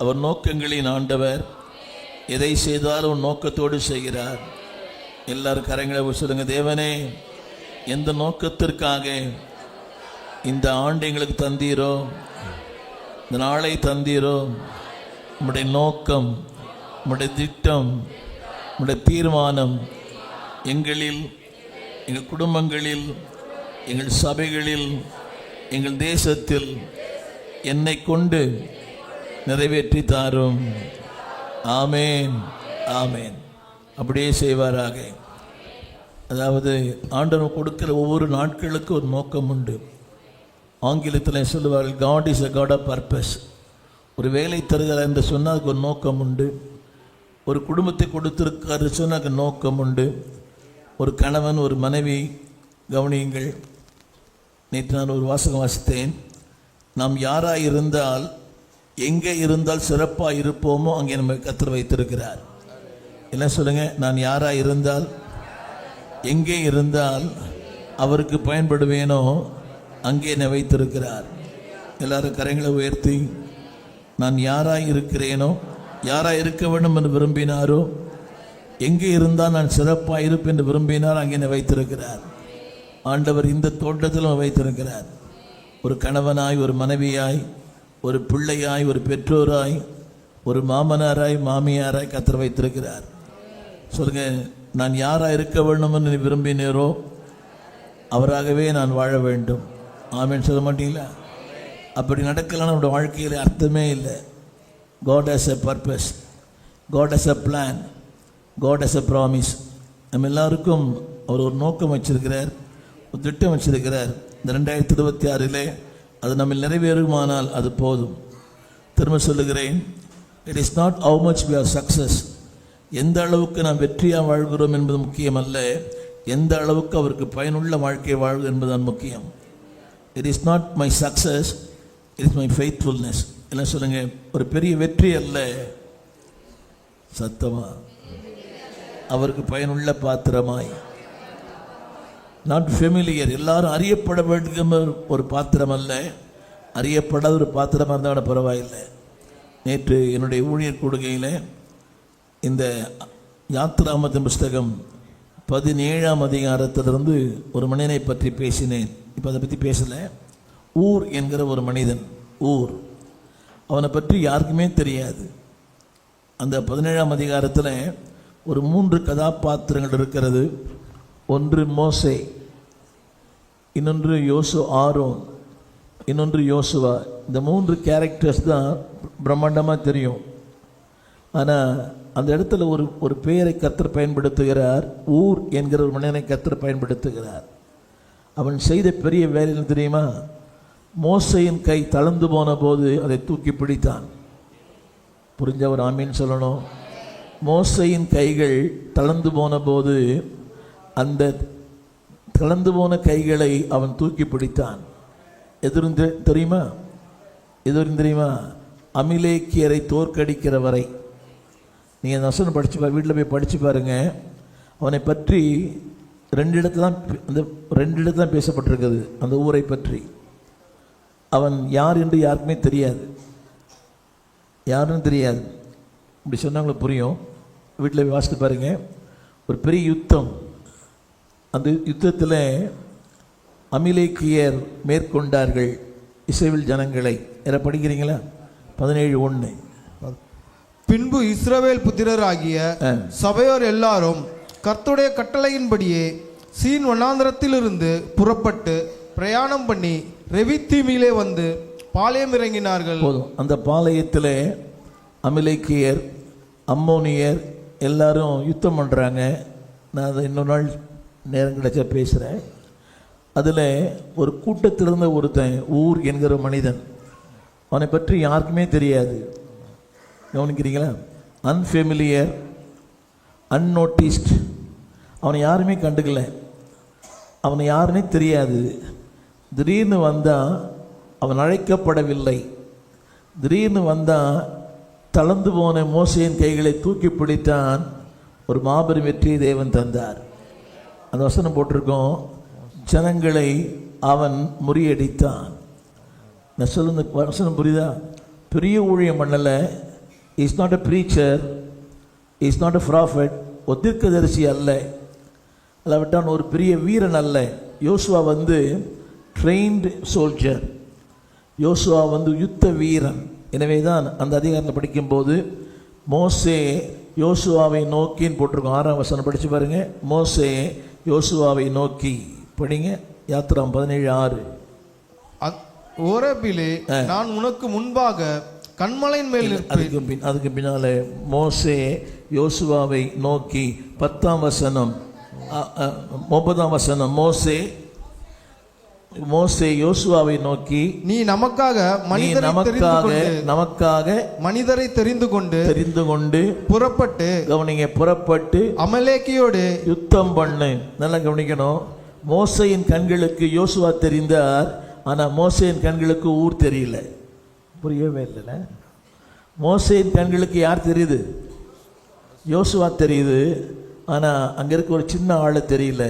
அவர் நோக்கங்களின் ஆண்டவர். எதை செய்தாலும் நோக்கத்தோடு செய்கிறார். எல்லாரும் கரங்களை சொல்லுங்க. தேவனே, எந்த நோக்கத்திற்காக இந்த ஆண்டு எங்களுக்கு தந்தீரோ, இந்த நாளை தந்தீரோ, உம்முடைய நோக்கம், உம்முடைய திட்டம், உம்முடைய தீர்மானம் எங்களில், எங்கள் குடும்பங்களில், எங்கள் சபைகளில், எங்கள் தேசத்தில் என்னை கொண்டு நிறைவேற்றி தாரும். ஆமேன், ஆமேன். அப்படியே செய்வாராக. அதாவது ஆண்டவர் கொடுக்கிற ஒவ்வொரு நாட்களுக்கு ஒரு நோக்கம் உண்டு. ஆங்கிலத்தில் சொல்லுவார்கள், God is a God of purpose. ஒரு வேலை தருகிறார் என்று சொன்னால் அதுக்கு ஒரு நோக்கம் உண்டு. ஒரு குடும்பத்தை கொடுத்திருக்காரு சொன்னால் அதுக்கு நோக்கம் உண்டு. ஒரு கணவன், ஒரு மனைவி. கவனியுங்கள், நேற்று நான் ஒரு வாசகம் வாசித்தேன். நாம் யாராக இருந்தால், எங்கே இருந்தால் சிறப்பாக இருப்போமோ அங்கே நம்ம கர்த்தர் வைத்திருக்கிறார். என்ன சொல்லுங்க? நான் யாராக இருந்தால், எங்கே இருந்தால் அவருக்கு பயன்படுவேனோ அங்கே என்னை வைத்திருக்கிறார். எல்லாரும் கரங்களை உயர்த்தி, நான் யாராக இருக்கிறேனோ, யாராக இருக்க வேண்டும் என்று விரும்பினாரோ, எங்கே இருந்தால் நான் சிறப்பாக இருப்பேன் என்று விரும்பினார் அங்கே என்னை வைத்திருக்கிறார். ஆண்டவர் இந்த தோட்டத்திலும் வைத்திருக்கிறார். ஒரு கணவனாய், ஒரு மனைவியாய், ஒரு பிள்ளையாய், ஒரு பெற்றோராய், ஒரு மாமனாராய், மாமியாராய் கர்த்தர் வைத்திருக்கிறார். சொல்லுங்க, நான் யாராக இருக்க வேண்டும் என்று விரும்பினேரோ அவராகவே நான் வாழ வேண்டும். ஆமேன்னு சொல்ல மாட்டீங்களா? அப்படி நடக்கலாம் நம்முடைய வாழ்க்கையில் அர்த்தமே இல்லை. God has a purpose, God has a plan, God has a promise. நம்ம எல்லாருக்கும் அவர் ஒரு நோக்கம் வச்சிருக்கிறார், ஒரு திட்டம் வச்சிருக்கிறார். இந்த 2026 அது நம்ம நிறைவேறுமானால் அது போதும். திரும்ப சொல்லுகிறேன், it is not how much we are success. எந்த அளவுக்கு நாம் வெற்றியாக வாழ்கிறோம் என்பது முக்கியம் அல்ல, எந்த அளவுக்கு அவருக்கு பயனுள்ள வாழ்க்கை வாழ்வு என்பதுதான் முக்கியம். It is not my success, it is my faithfulness. என்ன சொல்லுங்க? ஒரு பெரிய வெற்றி அல்ல, சத்தமா அவருக்கு பயனுள்ள பாத்திரமாய், நாட் ஃபெமிலியர், எல்லாரும் அறியப்பட வேண்டிய ஒரு பாத்திரம் அல்ல, அறியப்படாத ஒரு பாத்திரமாக இருந்தால் பரவாயில்லை. நேற்று என்னுடைய ஊழியர் கூடுகையில் இந்த யாத்ராமத்தின் புஸ்தகம் 17ஆம் அதிகாரத்திலிருந்து ஒரு மனிதனை பற்றி பேசினேன். இப்போ அதை பற்றி பேசலை. ஊர் என்கிற ஒரு மனிதன். ஊர், அவனை பற்றி யாருக்குமே தெரியாது. அந்த 17ஆம் அதிகாரத்தில் ஒரு 3 கதாபாத்திரங்கள் இருக்கிறது. ஒன்று மோசே, இன்னொன்று ஆரோன், இன்னொன்று யோசுவா. இந்த 3 கேரக்டர்ஸ் தான் பிரம்மாண்டமாக தெரியும். ஆனால் அந்த இடத்துல ஒரு பெயரை கர்த்தர் பயன்படுத்துகிறார். ஊர் என்கிற ஒரு மனிதனை கர்த்தர் பயன்படுத்துகிறார். அவன் செய்த பெரிய வேலைன்னு தெரியுமா? மோசையின் கை தளர்ந்து போன போது அதை தூக்கி பிடித்தான். புரிஞ்சவர் ஆமீன் சொல்லணும். மோசையின் கைகள் தளர்ந்து போன போது அந்த தளர்ந்து போன கைகளை அவன் தூக்கி பிடித்தான். எதிர்ந்து தெரியுமா? தெரியுமா? அமிலேக்கியரை தோற்கடிக்கிற வரை. நீங்கள் அந்த வசனம் படித்து வீட்டில் போய் படித்து பாருங்கள். அவனை பற்றி 2 இடத்துல தான் பேசப்பட்டிருக்குது. அந்த ஊரை பற்றி அவன் யார் என்று யாருக்குமே தெரியாது, யாருன்னு தெரியாது. இப்படி சொன்னாங்களுக்கு புரியும். வீட்டில் போய் வாசித்து பாருங்கள். ஒரு பெரிய யுத்தம். அந்த யுத்தத்தில் அமிலேக்கியர் மேற்கொண்டார்கள் இஸ்ரவேல் ஜனங்களை. யாரை படிக்கிறீங்களா? 17:1. பின்பு இஸ்ரவேல் புத்திரராகிய சபையோர் எல்லாரும் கர்த்தருடைய கட்டளையின்படியே சீன் வனாந்தரத்திலிருந்து புறப்பட்டு பிரயாணம் பண்ணி ரெவித்தீமிலே வந்து பாளையம் இறங்கினார்கள். போதும். அந்த பாளையத்தில் அமிலேக்கியர், அம்மோனியர் எல்லாரும் யுத்தம் பண்ணுறாங்க. நான் அதை இன்னொரு நாள் நேரம் கிடைச்சா பேசுகிறேன். அதில் ஒரு கூட்டத்திலிருந்த ஒருத்தன், ஊர் என்கிற மனிதன். அவனை பற்றி யாருக்குமே தெரியாது. கவனிக்கிறீங்களா? அன்ஃபெமிலியர், அன்னோட்டிஸ்ட். அவனை யாருமே கண்டுக்கல, அவனை யாருன்னே தெரியாது. திடீர்னு வந்தால் அவன் அழைக்கப்படவில்லை. திடீர்னு வந்தால் தளர்ந்து போன மோசையின் கைகளை தூக்கி பிடித்தான். ஒரு மாபெரும் வெற்றியை தேவன் தந்தார். அந்த வசனம் போட்டிருக்கோம், ஜனங்களை அவன் முறியடித்தான். நான் சொல்லுங்க, வசனம் புரியுதா? பெரிய ஊழியம் பண்ணல. Is not a preacher, is not a prophet. ஒரு தீர்க்கதரிசி அல்ல, அல்லாவிட்டான் ஒரு பெரிய வீரன் அல்ல. யோசுவா வந்து ட்ரெயின்டு சோல்ஜர். யோசுவா வந்து யுத்த வீரன். எனவே தான் அந்த அதிகாரத்தில் படிக்கும்போது மோசே யோசுவாவை நோக்கின்னு போட்டிருக்கோம். 6ஆம் வசனம் படித்து பாருங்க. மோசே யோசுவாவை நோக்கி படிங்க. யாத்திராம் 17:6. ஓரேபிலே நான் உனக்கு முன்பாக கன்மலையின் மேல் இருப்பேன். அதுக்கு பின்னால மோசே யோசுவாவை நோக்கி 10ஆம் வசனம் 9ஆம் வசனம் மோசே யோசுவாவை நோக்கி நீ நமக்காக மனிதரை தெரிந்து கொண்டு புறப்பட்டு கவனிங்க, புறப்பட்டு அமலேக்கியோடு யுத்தம் பண்ணு. நல்லா கவனிக்கணும். மோசையின் கண்களுக்கு யோசுவா தெரிந்தார், ஆனா மோசையின் கண்களுக்கு ஊர் தெரியல. புரியவே இல்லைல்ல? மோசையின் கண்களுக்கு யார் தெரியுது? யோசுவா தெரியுது. ஆனா அங்க இருக்க ஒரு சின்ன ஆளு தெரியல.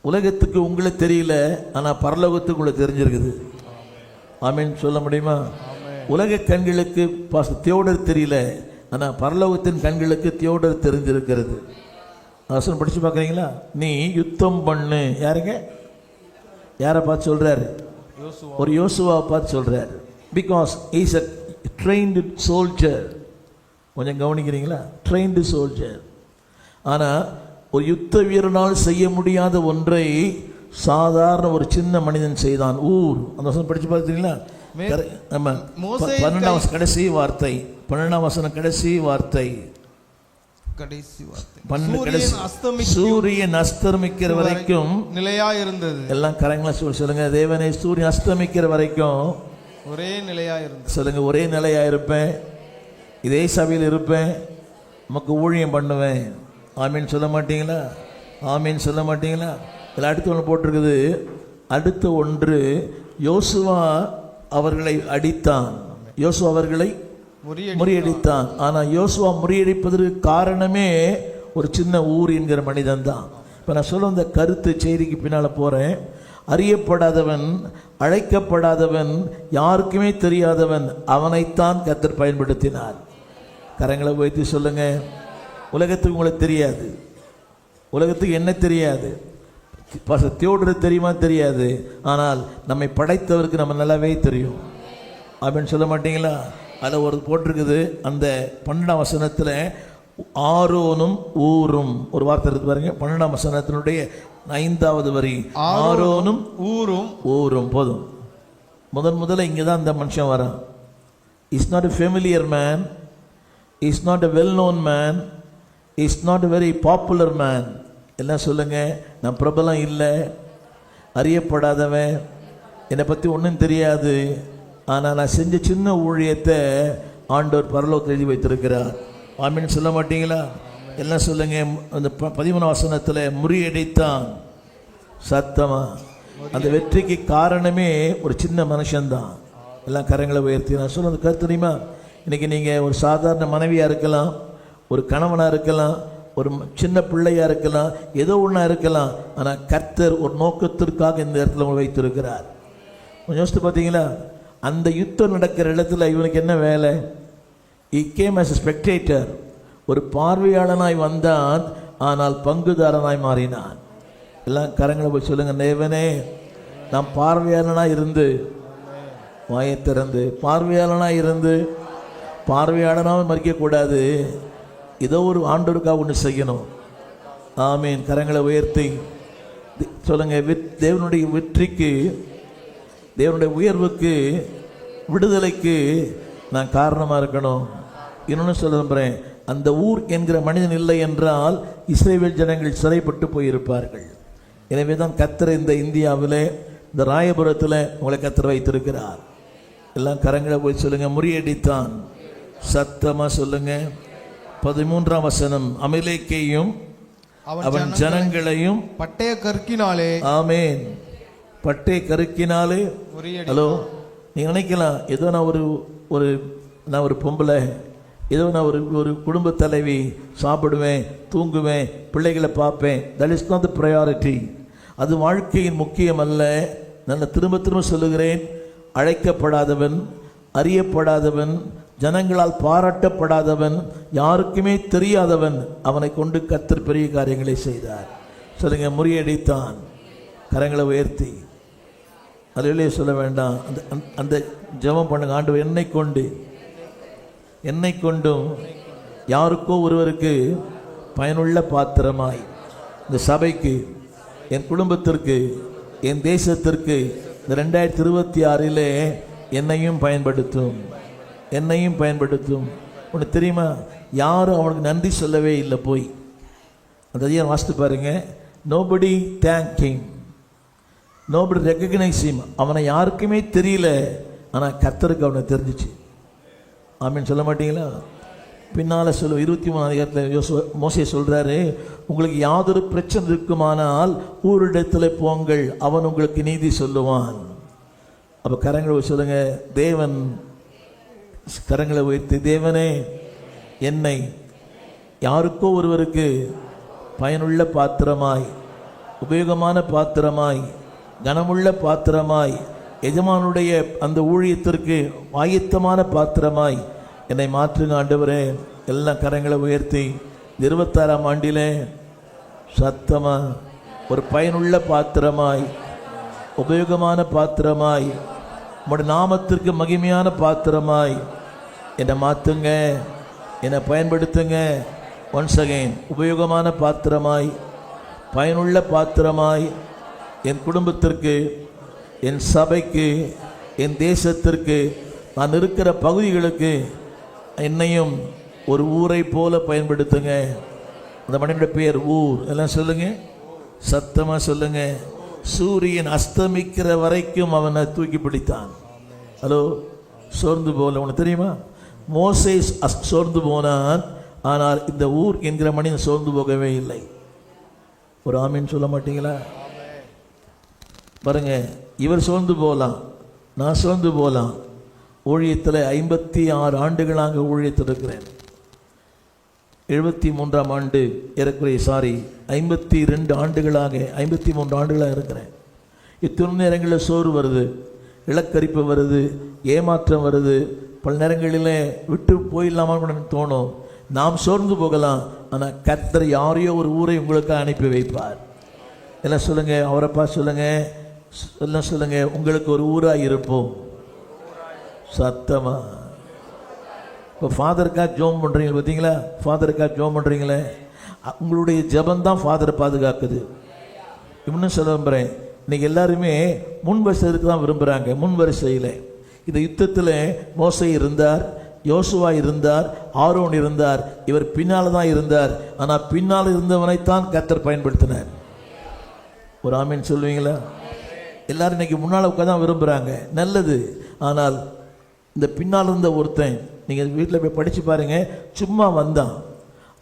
உலகத்துக்கு உங்களை தெரியல, ஆனா பரலோகத்துக்கு உங்களை தெரிஞ்சிருக்குது. ஆமீன் சொல்ல முடியுமா? உலக கண்களுக்கு தியோடர் தெரியல, ஆனா பரலோகத்தின் கண்களுக்கு தியோடர் தெரிஞ்சிருக்கிறது. வசனம் படிச்சு பார்க்குறீங்களா? நீ யுத்தம் பண்ணு. யாருங்க? யாரை பார்த்து சொல்றாரு? ஒரு யோசுவாவை பார்த்து சொல்றாரு. Because is a trained soldier. கொஞ்சம் கவனிக்கிறீங்களா? Trained soldier. ஆனால் ஒரு யுத்த வீரனால் செய்ய முடியாத ஒன்றை சாதாரண ஒரு சின்ன மனிதன் செய்தான். ஊர். அந்த வசனம் படிச்சு பார்த்துறீங்களா? நம்ம 12ஆம் கடைசி வார்த்தை, 12ஆம் வசனம் கடைசி வார்த்தை, சூரியன் அஸ்தமிக்கிற வரைக்கும் நிலையா இருந்தது. எல்லாம் கரெக்டா சொல்லுங்க. தேவனே, சூரியன் அஸ்தமிக்கிற வரைக்கும் ஒரே நிலையா இருந்தது. சொல்லுங்க, ஒரே நிலையா இருப்பேன், இதே சபையில் இருப்பேன், நமக்கு ஊழியம் பண்ணுவேன். ஆமீன் சொல்ல மாட்டீங்களா? ஆமீன் சொல்ல மாட்டீங்களா? இதில் அடுத்து ஒன்று போட்டிருக்குது. அடுத்த ஒன்று, யோசுவா அவர்களை அடித்தான். யோசுவா அவர்களை முறியடித்தான். ஆனால் யோசுவா முறியடிப்பதற்கு காரணமே ஒரு சின்ன ஊர் என்கிற மனிதன் தான். இப்போ நான் சொல்ல இந்த கருத்து செய்திக்கு பின்னால் போகிறேன். அறியப்படாதவன், அழைக்கப்படாதவன், யாருக்குமே தெரியாதவன், அவனைத்தான் கர்த்தர் பயன்படுத்தினார். கரங்களை வைத்து சொல்லுங்க. உலகத்துக்கு உங்களுக்கு தெரியாது, உலகத்துக்கு என்ன தெரியாது, தியோடர் தெரியுமா? தெரியாது. ஆனால் நம்மை படைத்தவருக்கு நம்ம நல்லாவே தெரியும். அப்படின்னு சொல்ல மாட்டீங்களா? அதில் ஒரு போட்டிருக்குது. அந்த 12ஆம் வசனத்தில் ஆரோனும் ஊரும் ஒரு வார்த்தை இருக்கு பாருங்க. 12ஆம் வசனத்தினுடைய 5வது வரி, ஆரோனும் ஊரும். போதும். முதல்ல இங்கே தான் இந்த மனுஷன் வரான். Is not a familiar man, is not a well known man, is not a very popular man. எல்லாம் சொல்லுங்க. நான் பிரபலம் இல்லை, அறியப்படாதவன், என்னை பற்றி ஒன்றும் தெரியாது. ஆனால் நான் செஞ்ச சின்ன ஊழியத்தை ஆண்டவர் பரலோகத்தில் எழுதி வைத்திருக்கிறார். ஆமீன் சொல்ல மாட்டீங்களா? எல்லாம் சொல்லுங்க. அந்த 13ஆம் வசனத்தில் முறியடித்தான். சத்தமா? அந்த வெற்றிக்கு காரணமே ஒரு சின்ன மனுஷன்தான். எல்லாம் கரங்களை உயர்த்தி நான் சொல்ல கருத்து தெரியுமா? இன்னைக்கு நீங்கள் ஒரு சாதாரண மனைவியாக இருக்கலாம், ஒரு கணவனாக இருக்கலாம், ஒரு சின்ன பிள்ளையாக இருக்கலாம், ஏதோ ஒன்றா இருக்கலாம். ஆனால் கர்த்தர் ஒரு நோக்கத்திற்காக இந்த இடத்துல உங்களை வைத்திருக்கிறார். கொஞ்சம் யோசித்து பார்த்தீங்களா? அந்த யுத்தம் நடக்கிற இடத்துல இவனுக்கு என்ன வேலை? He came as a spectator. ஒரு பார்வையாளனாய் வந்தான், ஆனால் பங்குதாரனாய் மாறினான். எல்லாம் கரங்களை போய் சொல்லுங்க. தேவனே, நாம் பார்வையாளனாய் இருந்து, வாயை திறந்து பார்வையாளனாய் இருந்து, பார்வையாளனாக மறிக்கக்கூடாது. ஏதோ ஒரு ஆண்டவருக்காக ஒன்று செய்யணும். ஆமீன். கரங்களை உயர்த்தி சொல்லுங்க. தேவனுடைய வெற்றிக்கு, தேவனுடைய உயர்வுக்கு, விடுதலைக்கு நான் காரணமாக இருக்கணும். இன்னொன்று சொல்ல நம்புகிறேன். அந்த ஊர் என்கிற மனிதன் இல்லை என்றால் இஸ்ரவேல் ஜனங்கள் சிறைப்பட்டு போயிருப்பார்கள். எனவே தான் கர்த்தர் இந்த இந்தியாவில், இந்த ராயபுரத்தில் உங்களை கர்த்தர் வைத்திருக்கிறார். எல்லாம் கரங்களை போய் சொல்லுங்க. முறியடித்தான். சத்தமாக சொல்லுங்க. 13ஆம் வசனம், அமலேக்கையும் அவன் ஜனங்களையும் பட்டய கற்கினாலே. ஆமேன். பட்டய கருக்கினாலே. ஹலோ, நீங்கள் நினைக்கலாம் ஏதோ நான் ஒரு பொம்பளை, ஏதோ நான் ஒரு குடும்ப தலைவி, சாப்பிடுவேன், தூங்குவேன், பிள்ளைகளை பார்ப்பேன். That is not the priority. அது வாழ்க்கையின் முக்கியம் அல்ல. நான் திரும்ப திரும்ப சொல்லுகிறேன். அழைக்கப்படாதவன், அறியப்படாதவன், ஜனங்களால் பாராட்டப்படாதவன், யாருக்குமே தெரியாதவன், அவனை கொண்டு கர்த்தர் பெரிய காரியங்களை செய்தார். சொல்லுங்க, முறியடித்தான். கரங்களை உயர்த்தி அதிலே சொல்ல வேண்டாம். அந்த ஜெபம் பண்ணுங்க. ஆண்டவர் என்னை கொண்டும் யாருக்கோ ஒருவருக்கு பயனுள்ள பாத்திரமாய், இந்த சபைக்கு, என் குடும்பத்திற்கு, என் தேசத்திற்கு இந்த 2026 என்னையும் பயன்படுத்தும். உனக்கு தெரியுமா, யாரும் அவனுக்கு நன்றி சொல்லவே இல்லை. போய் அந்த அதிகாரம் வாசித்து பாருங்க. Nobody thank him, nobody recognise him. அவனை யாருக்குமே தெரியல, ஆனால் கர்த்தருக்கு அவனை தெரிஞ்சிச்சு. ஆமீன் சொல்ல மாட்டீங்களா? பின்னால் 23 அதிகாரத்தில் மோசே சொல்றாரு, உங்களுக்கு யாதொரு பிரச்சனை இருக்குமானால் ஊரிடத்தில் போங்கள், அவன் உங்களுக்கு நீதி சொல்லுவான். அப்போ கரங்களை சொல்லுங்க. தேவன் கரங்களை உயர்த்தி, தேவனே என்னை யாருக்கோ ஒருவருக்கு பயனுள்ள பாத்திரமாய், உபயோகமான பாத்திரமாய், கனமுள்ள பாத்திரமாய், எஜமானுடைய அந்த ஊழியத்திற்கு ஆயத்தமான பாத்திரமாய் என்னை மாற்றுங்க ஆண்டவரே. எல்லாம் கரங்களை உயர்த்தி 26ஆம் ஆண்டிலே சத்தமா ஒரு பயனுள்ள பாத்திரமாய், உபயோகமான பாத்திரமாய், உம்முடைய நாமத்திற்கு மகிமையான பாத்திரமாய் என்னை மாற்றுங்க, என்னை பயன்படுத்துங்க. ஒன்ஸ் அகைன், உபயோகமான பாத்திரமாய், பயனுள்ள பாத்திரமாய், என் குடும்பத்திற்கு, என் சபைக்கு, என் தேசத்திற்கு, நான் இருக்கிற பகுதிகளுக்கு என்னையும் ஒரு ஊரை போல பயன்படுத்துங்க. அந்த மனிதனுடைய பெயர் ஊர். எல்லாம் சொல்லுங்க, சத்தமா சொல்லுங்க. சூரியன் அஸ்தமிக்கிற வரைக்கும் அவனை தூக்கி பிடித்தான். ஹலோ, சோர்ந்து போல. உனக்கு தெரியுமா, மோசே சோர்ந்து போனான், ஆனால் இந்த ஊர் என்கிற மனிதன் சோர்ந்து போகவே இல்லை. ஒரு ஆமீன் சொல்ல மாட்டீங்களா? பாருங்க, இவர் சோர்ந்து போகலாம், நான் சோர்ந்து போகலாம். ஊழியத்தில் 56 ஆண்டுகளாக ஊழியத்தில் இருக்கிறேன். 73ஆம் ஆண்டு ஏறக்குறைய 52 ஆண்டுகளாக 53 ஆண்டுகளாக இருக்கிறேன். இத்தனை நேரங்களில் சோறு வருது, இலக்கரிப்பு வருது, ஏமாற்றம் வருது. பல நேரங்களில் விட்டு போயிடலாமான்னு தோணும். நாம் சோர்ந்து போகலாம், ஆனால் கர்த்தர் யாரையோ ஒரு ஊரை உங்களுக்கு அனுப்பி வைப்பார். எல்லாம் சொல்லுங்க, அவரைப்பா சொல்லுங்க, எல்லாம் சொல்லுங்க, உங்களுக்கு ஒரு ஊராக இருப்போம். சத்தமா. இப்போ ஃபாதருக்காக ஜோம் பண்ணுறீங்க பார்த்தீங்களா? ஃபாதருக்காக ஜோம் பண்ணுறீங்களே, உங்களுடைய ஜபந்தான் ஃபாதரை பாதுகாக்குது. இன்னும் சொல்ல விரும்புகிறேன், இன்னைக்கு எல்லாருமே முன் வரிசைக்கு தான் விரும்புகிறாங்க. முன் வரிசையில் இந்த யுத்தத்தில் மோசே இருந்தார், யோசுவா இருந்தார், ஆரோன் இருந்தார். இவர் பின்னால் தான் இருந்தார், ஆனால் பின்னால் இருந்தவனைத்தான் கர்த்தர் பயன்படுத்தினார். ஒரு ஆமீன் சொல்லுவீங்களா? எல்லாரும் இன்னைக்கு முன்னால் உட்காந்து தான் விரும்புகிறாங்க, நல்லது. ஆனால் இந்த பின்னால் இருந்த ஒருத்தன், நீங்கள் வீட்டில் போய் படித்து பாருங்கள், சும்மா வந்தான்,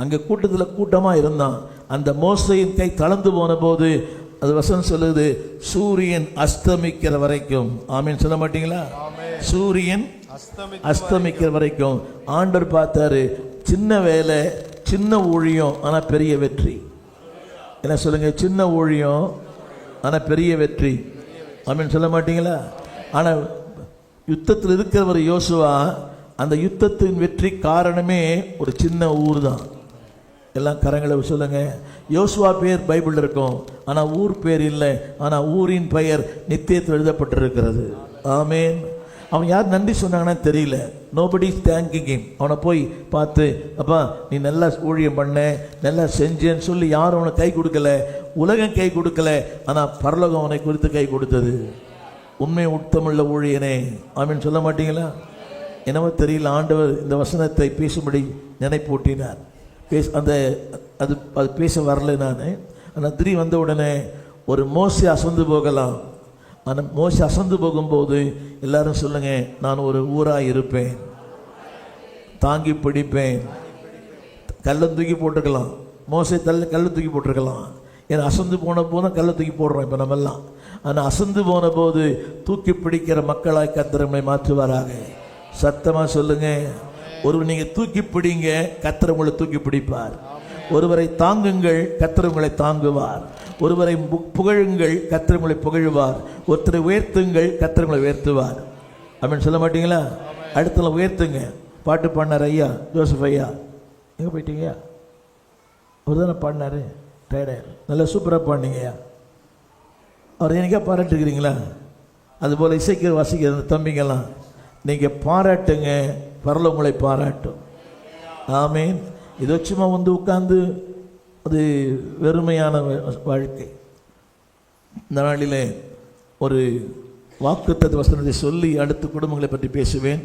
அங்கே கூட்டத்தில் கூட்டமாக இருந்தான். அந்த மோசையின் கை தளர்ந்து போன போது அது வசனம் சொல்லுது, சூரியன் அஸ்தமிக்கிற வரைக்கும். ஆமீன் சொல்ல மாட்டீங்களா? சூரியன் அஸ்தமிக்கிற வரைக்கும் ஆண்டவர் பார்த்தாரு. சின்ன வேலை, சின்ன ஊழியம், ஆனால் பெரிய வெற்றி. என்ன சொல்லுங்க? சின்ன ஊழியம் ஆனால் பெரிய வெற்றி. ஆமீன் சொல்ல மாட்டீங்களா? ஆனால் யுத்தத்தில் இருக்கிறவர் யோசுவா, அந்த யுத்தத்தின் வெற்றி காரணமே ஒரு சின்ன ஊர் தான். எல்லாம் கரங்களை சொல்லுங்க. யோசுவா பேர் பைபிள் இருக்கும், ஆனால் ஊர் பேர் இல்லை. ஆனால் ஊரின் பெயர் நித்தியத்தில் எழுதப்பட்டிருக்கிறது. ஆமேன். அவன் யார் நன்றி சொன்னாங்கன்னா தெரியல. Nobody thanking him. அவனை போய் பார்த்து, அப்பா நீ நல்லா ஊழியம் பண்ண, நல்லா செஞ்சேன்னு சொல்லி யாரும் அவனை கை கொடுக்கல, உலகம் கை கொடுக்கல, ஆனால் பரலோகம் அவனை குறித்து கை கொடுத்தது. உண்மை உத்தமுள்ள ஊழியனே. ஆமீன் சொல்ல மாட்டீங்களா? என்னவோ தெரியல, ஆண்டவர் இந்த வசனத்தை பேசும்படி நினைப்பூட்டினார். அது பேச வரல நான். ஆனால் திரி வந்த உடனே ஒரு மோசே அசந்து போகலாம். ஆனால் மோசே அசந்து போகும்போது எல்லாரும் சொல்லுங்க, நான் ஒரு ஊராக இருப்பேன், தாங்கி பிடிப்பேன். கல்லை தூக்கி போட்டிருக்கலாம், மோசே கல்லை தூக்கி போட்டிருக்கலாம். ஏன்னா அசந்து போன போது தான் கல்லை தூக்கி போடுறோம் இப்போ நம்மெல்லாம். ஆனால் அசந்து போன போது தூக்கி பிடிக்கிற மக்களாய் கர்த்தர் நம்மை மாற்றுவாராக. சத்தமாக சொல்லுங்க. ஒருவர் நீங்கள் தூக்கி பிடிங்க, கர்த்தர் உங்களை தூக்கி பிடிப்பார். ஒருவரை தாங்குங்கள், கர்த்தர் உங்களை தாங்குவார். ஒருவரை புகழுங்கள், கர்த்தர் உங்களை புகழுவார். ஒருத்தரை உயர்த்துங்கள், கர்த்தர் உங்களை உயர்த்துவார். அப்படின்னு சொல்ல மாட்டீங்களா? அடுத்தல உயர்த்துங்க. பாட்டு பாடினார் ஐயா ஜோசப் ஐயா. எங்கே போயிட்டீங்க? அவர் தானே பாடினார். டயர்டாக நல்லா சூப்பராக பாடினீங்கய்யா. அவர் எனக்கா பாராட்டுக்கிறீங்களா? அதுபோல் இசைக்கிற வாசிக்கிற அந்த தம்பிங்கெல்லாம் நீங்கள் பாராட்டுங்க, பரல உங்களை பாராட்டும். ஆமீன். இது சும்மா வந்து உட்கார்ந்து அது வெறுமையான வாழ்க்கை. இந்த நாளிலே ஒரு வாக்குத்தத்த வசனத்தை சொல்லி அடுத்த குடும்பங்களை பற்றி பேசுவேன்.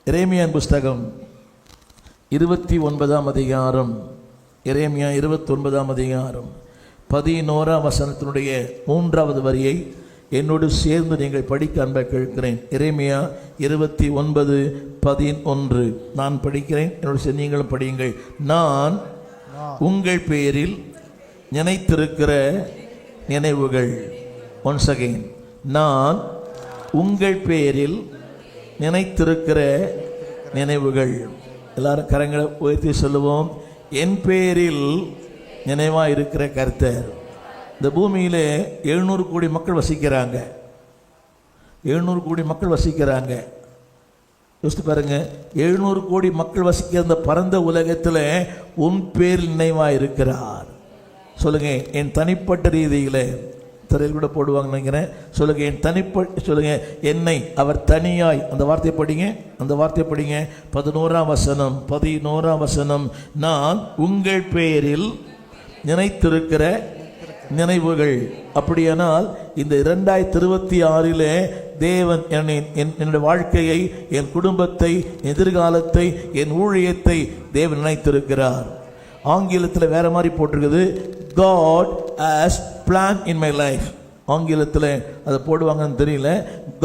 எரேமியாவின் புஸ்தகம் 29ஆம் அதிகாரம், எரேமியா 29ஆம் அதிகாரம் 11ஆம் வசனத்தினுடைய 3வது வரியை என்னோடு சேர்ந்து நீங்கள் படிக்க அன்பை கேட்கிறேன். எரேமியா 29:11 நான் படிக்கிறேன், என்னோடு சேர்ந்து நீங்களும் படியுங்கள். நான் உங்கள் பேரில் நினைத்திருக்கிற நினைவுகள். ஒன்ஸ் அகைன், நான் உங்கள் பேரில் நினைத்திருக்கிற நினைவுகள். எல்லாரும் கரங்களை உயர்த்தி சொல்லுவோம். என் பேரில் நினைவாக இருக்கிற கர்த்தர். இந்த பூமியிலே 700 கோடி மக்கள் வசிக்கிறாங்க. 700 கோடி மக்கள் வசிக்கிறாங்க. யோசித்து பாருங்க, 700 கோடி மக்கள் வசிக்கிற அந்த பரந்த உலகத்தில் உன் பேர் நினைவாக இருக்கிறார். சொல்லுங்க, என் தனிப்பட்ட ரீதியில் திரையில் கூட போடுவாங்க நினைக்கிறேன். சொல்லுங்க, என் தனிப்பட்ட சொல்லுங்க, என்னை அவர் தனியாய். அந்த வார்த்தையை படிங்க, அந்த வார்த்தையை படிங்க. 11ஆம் வசனம். நான் உங்கள் பேரில் நினைத்திருக்கிற நினைவுகள். அப்படியானால் இந்த 2026 தேவன் என்னுடைய வாழ்க்கையை, என் குடும்பத்தை, எதிர்காலத்தை, என் ஊழியத்தை தேவன் நினைத்திருக்கிறார். ஆங்கிலத்தில் வேற மாதிரி போட்டிருக்குது, God has planned in my life. ஆங்கிலத்தில் அதை போடுவாங்கன்னு தெரியல.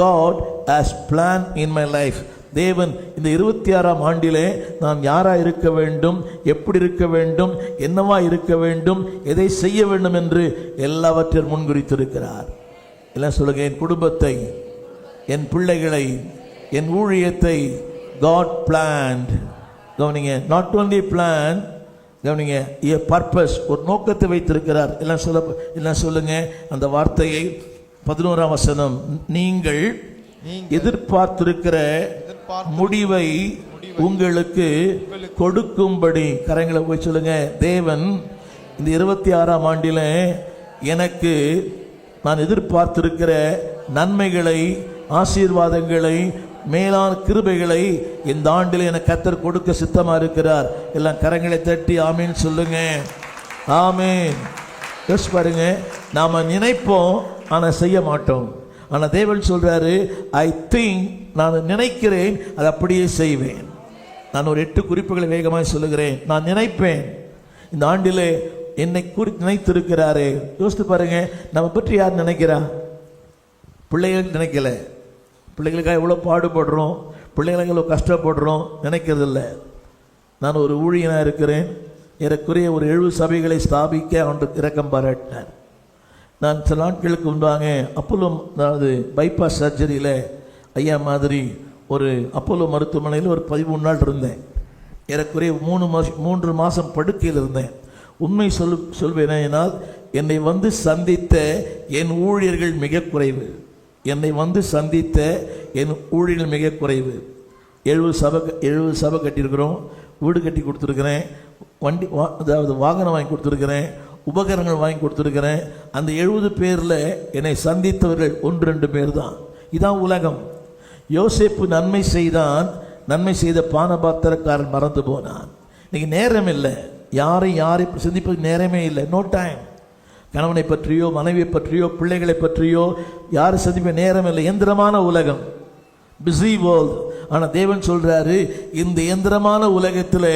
God has planned in my life. தேவன் இந்த 26ஆம் ஆண்டிலே நான் யாராக இருக்க வேண்டும், எப்படி இருக்க வேண்டும், என்னவா இருக்க வேண்டும், எதை செய்ய வேண்டும் என்று எல்லாவற்றையும் முன்குறித்திருக்கிறார். எல்லாம் சொல்லுங்க, என் குடும்பத்தை, என் பிள்ளைகளை, என் ஊழியத்தை God planned. கவனிங்க, not only planned, கவனிங்க, a purpose, ஒரு நோக்கத்தை வைத்திருக்கிறார். எல்லாம் சொல்லுங்க அந்த வார்த்தையை. 11ஆம் வசனம். நீங்கள் எதிர்பார்த்திருக்கிற முடிவை உங்களுக்கு கொடுக்கும்படி. கரங்களை போய் சொல்லுங்க, தேவன் இந்த 26ஆம் ஆண்டில் எனக்கு நான் எதிர்பார்த்திருக்கிற நன்மைகளை, ஆசீர்வாதங்களை, மேலான கிருபைகளை இந்த ஆண்டில் எனக்கு கர்த்தர் கொடுக்க சித்தமா இருக்கிறார். எல்லாம் கரங்களை தட்டி ஆமீன் சொல்லுங்க. ஆமீன். யோசிச்சு பாருங்க, நாம நினைப்போம் ஆனா செய்ய மாட்டோம். ஆனா தேவன் சொல்றாரு, ஐ திங்க், நான் நினைக்கிறேன், அதை அப்படியே செய்வேன். நான் ஒரு 8 குறிப்புகளை வேகமாக சொல்லுகிறேன். நான் நினைப்பேன். இந்த ஆண்டிலே என்னை குறித்து நினைத்திருக்கிறாரே. யோசித்து பாருங்க, நம்ம பற்றி யார் நினைக்கிறா? பிள்ளைகள் நினைக்கல. பிள்ளைகளுக்காக எவ்வளோ பாடுபடுறோம், பிள்ளைகளுக்கு எவ்வளோ கஷ்டப்படுறோம், நினைக்கிறதில்ல. நான் ஒரு ஊழியனாக இருக்கிறேன். ஏறக்குறைய ஒரு 70 சபைகளை ஸ்தாபிக்க அவனுக்கு இரக்கம் பாராட்டினார். நான் சில நாட்களுக்கு முன்பாக அப்போலோ, அதாவது பைபாஸ் சர்ஜரியில் ஐயா மாதிரி ஒரு அப்போலோ மருத்துவமனையில் ஒரு 13 நாள் இருந்தேன். ஏறக்குறைய 3 மாதம் படுக்கையில் இருந்தேன். உண்மை சொல்வேனால் என்னை வந்து சந்தித்த என் ஊழியர்கள் மிக குறைவு. என்னை வந்து சந்தித்த என் ஊழியர்கள் மிக குறைவு. 70 சபை கட்டியிருக்கிறோம், வீடு கட்டி கொடுத்துருக்கிறேன், வண்டி அதாவது வாகனம் வாங்கி கொடுத்துருக்கிறேன், உபகரணங்கள் வாங்கி கொடுத்துருக்கிறேன். அந்த 70 பேரில் என்னை சந்தித்தவர்கள் 1-2 பேர் தான். இதான் உலகம். யோசேப்பு நன்மை செய்தான், நன்மை செய்த பானபாத்திரக்காரன் மறந்து போனான். இன்னைக்கு நேரம் இல்லை, யாரை சிந்திப்பது நேரமே இல்லை. No time. கணவனை பற்றியோ, மனைவியை பற்றியோ, பிள்ளைகளை பற்றியோ யாரும் சந்திப்ப நேரம் இல்லை. எந்திரமான உலகம், பிஸி வேர்ல்ட். ஆனால் தேவன் சொல்றாரு, இந்த எந்திரமான உலகத்தில்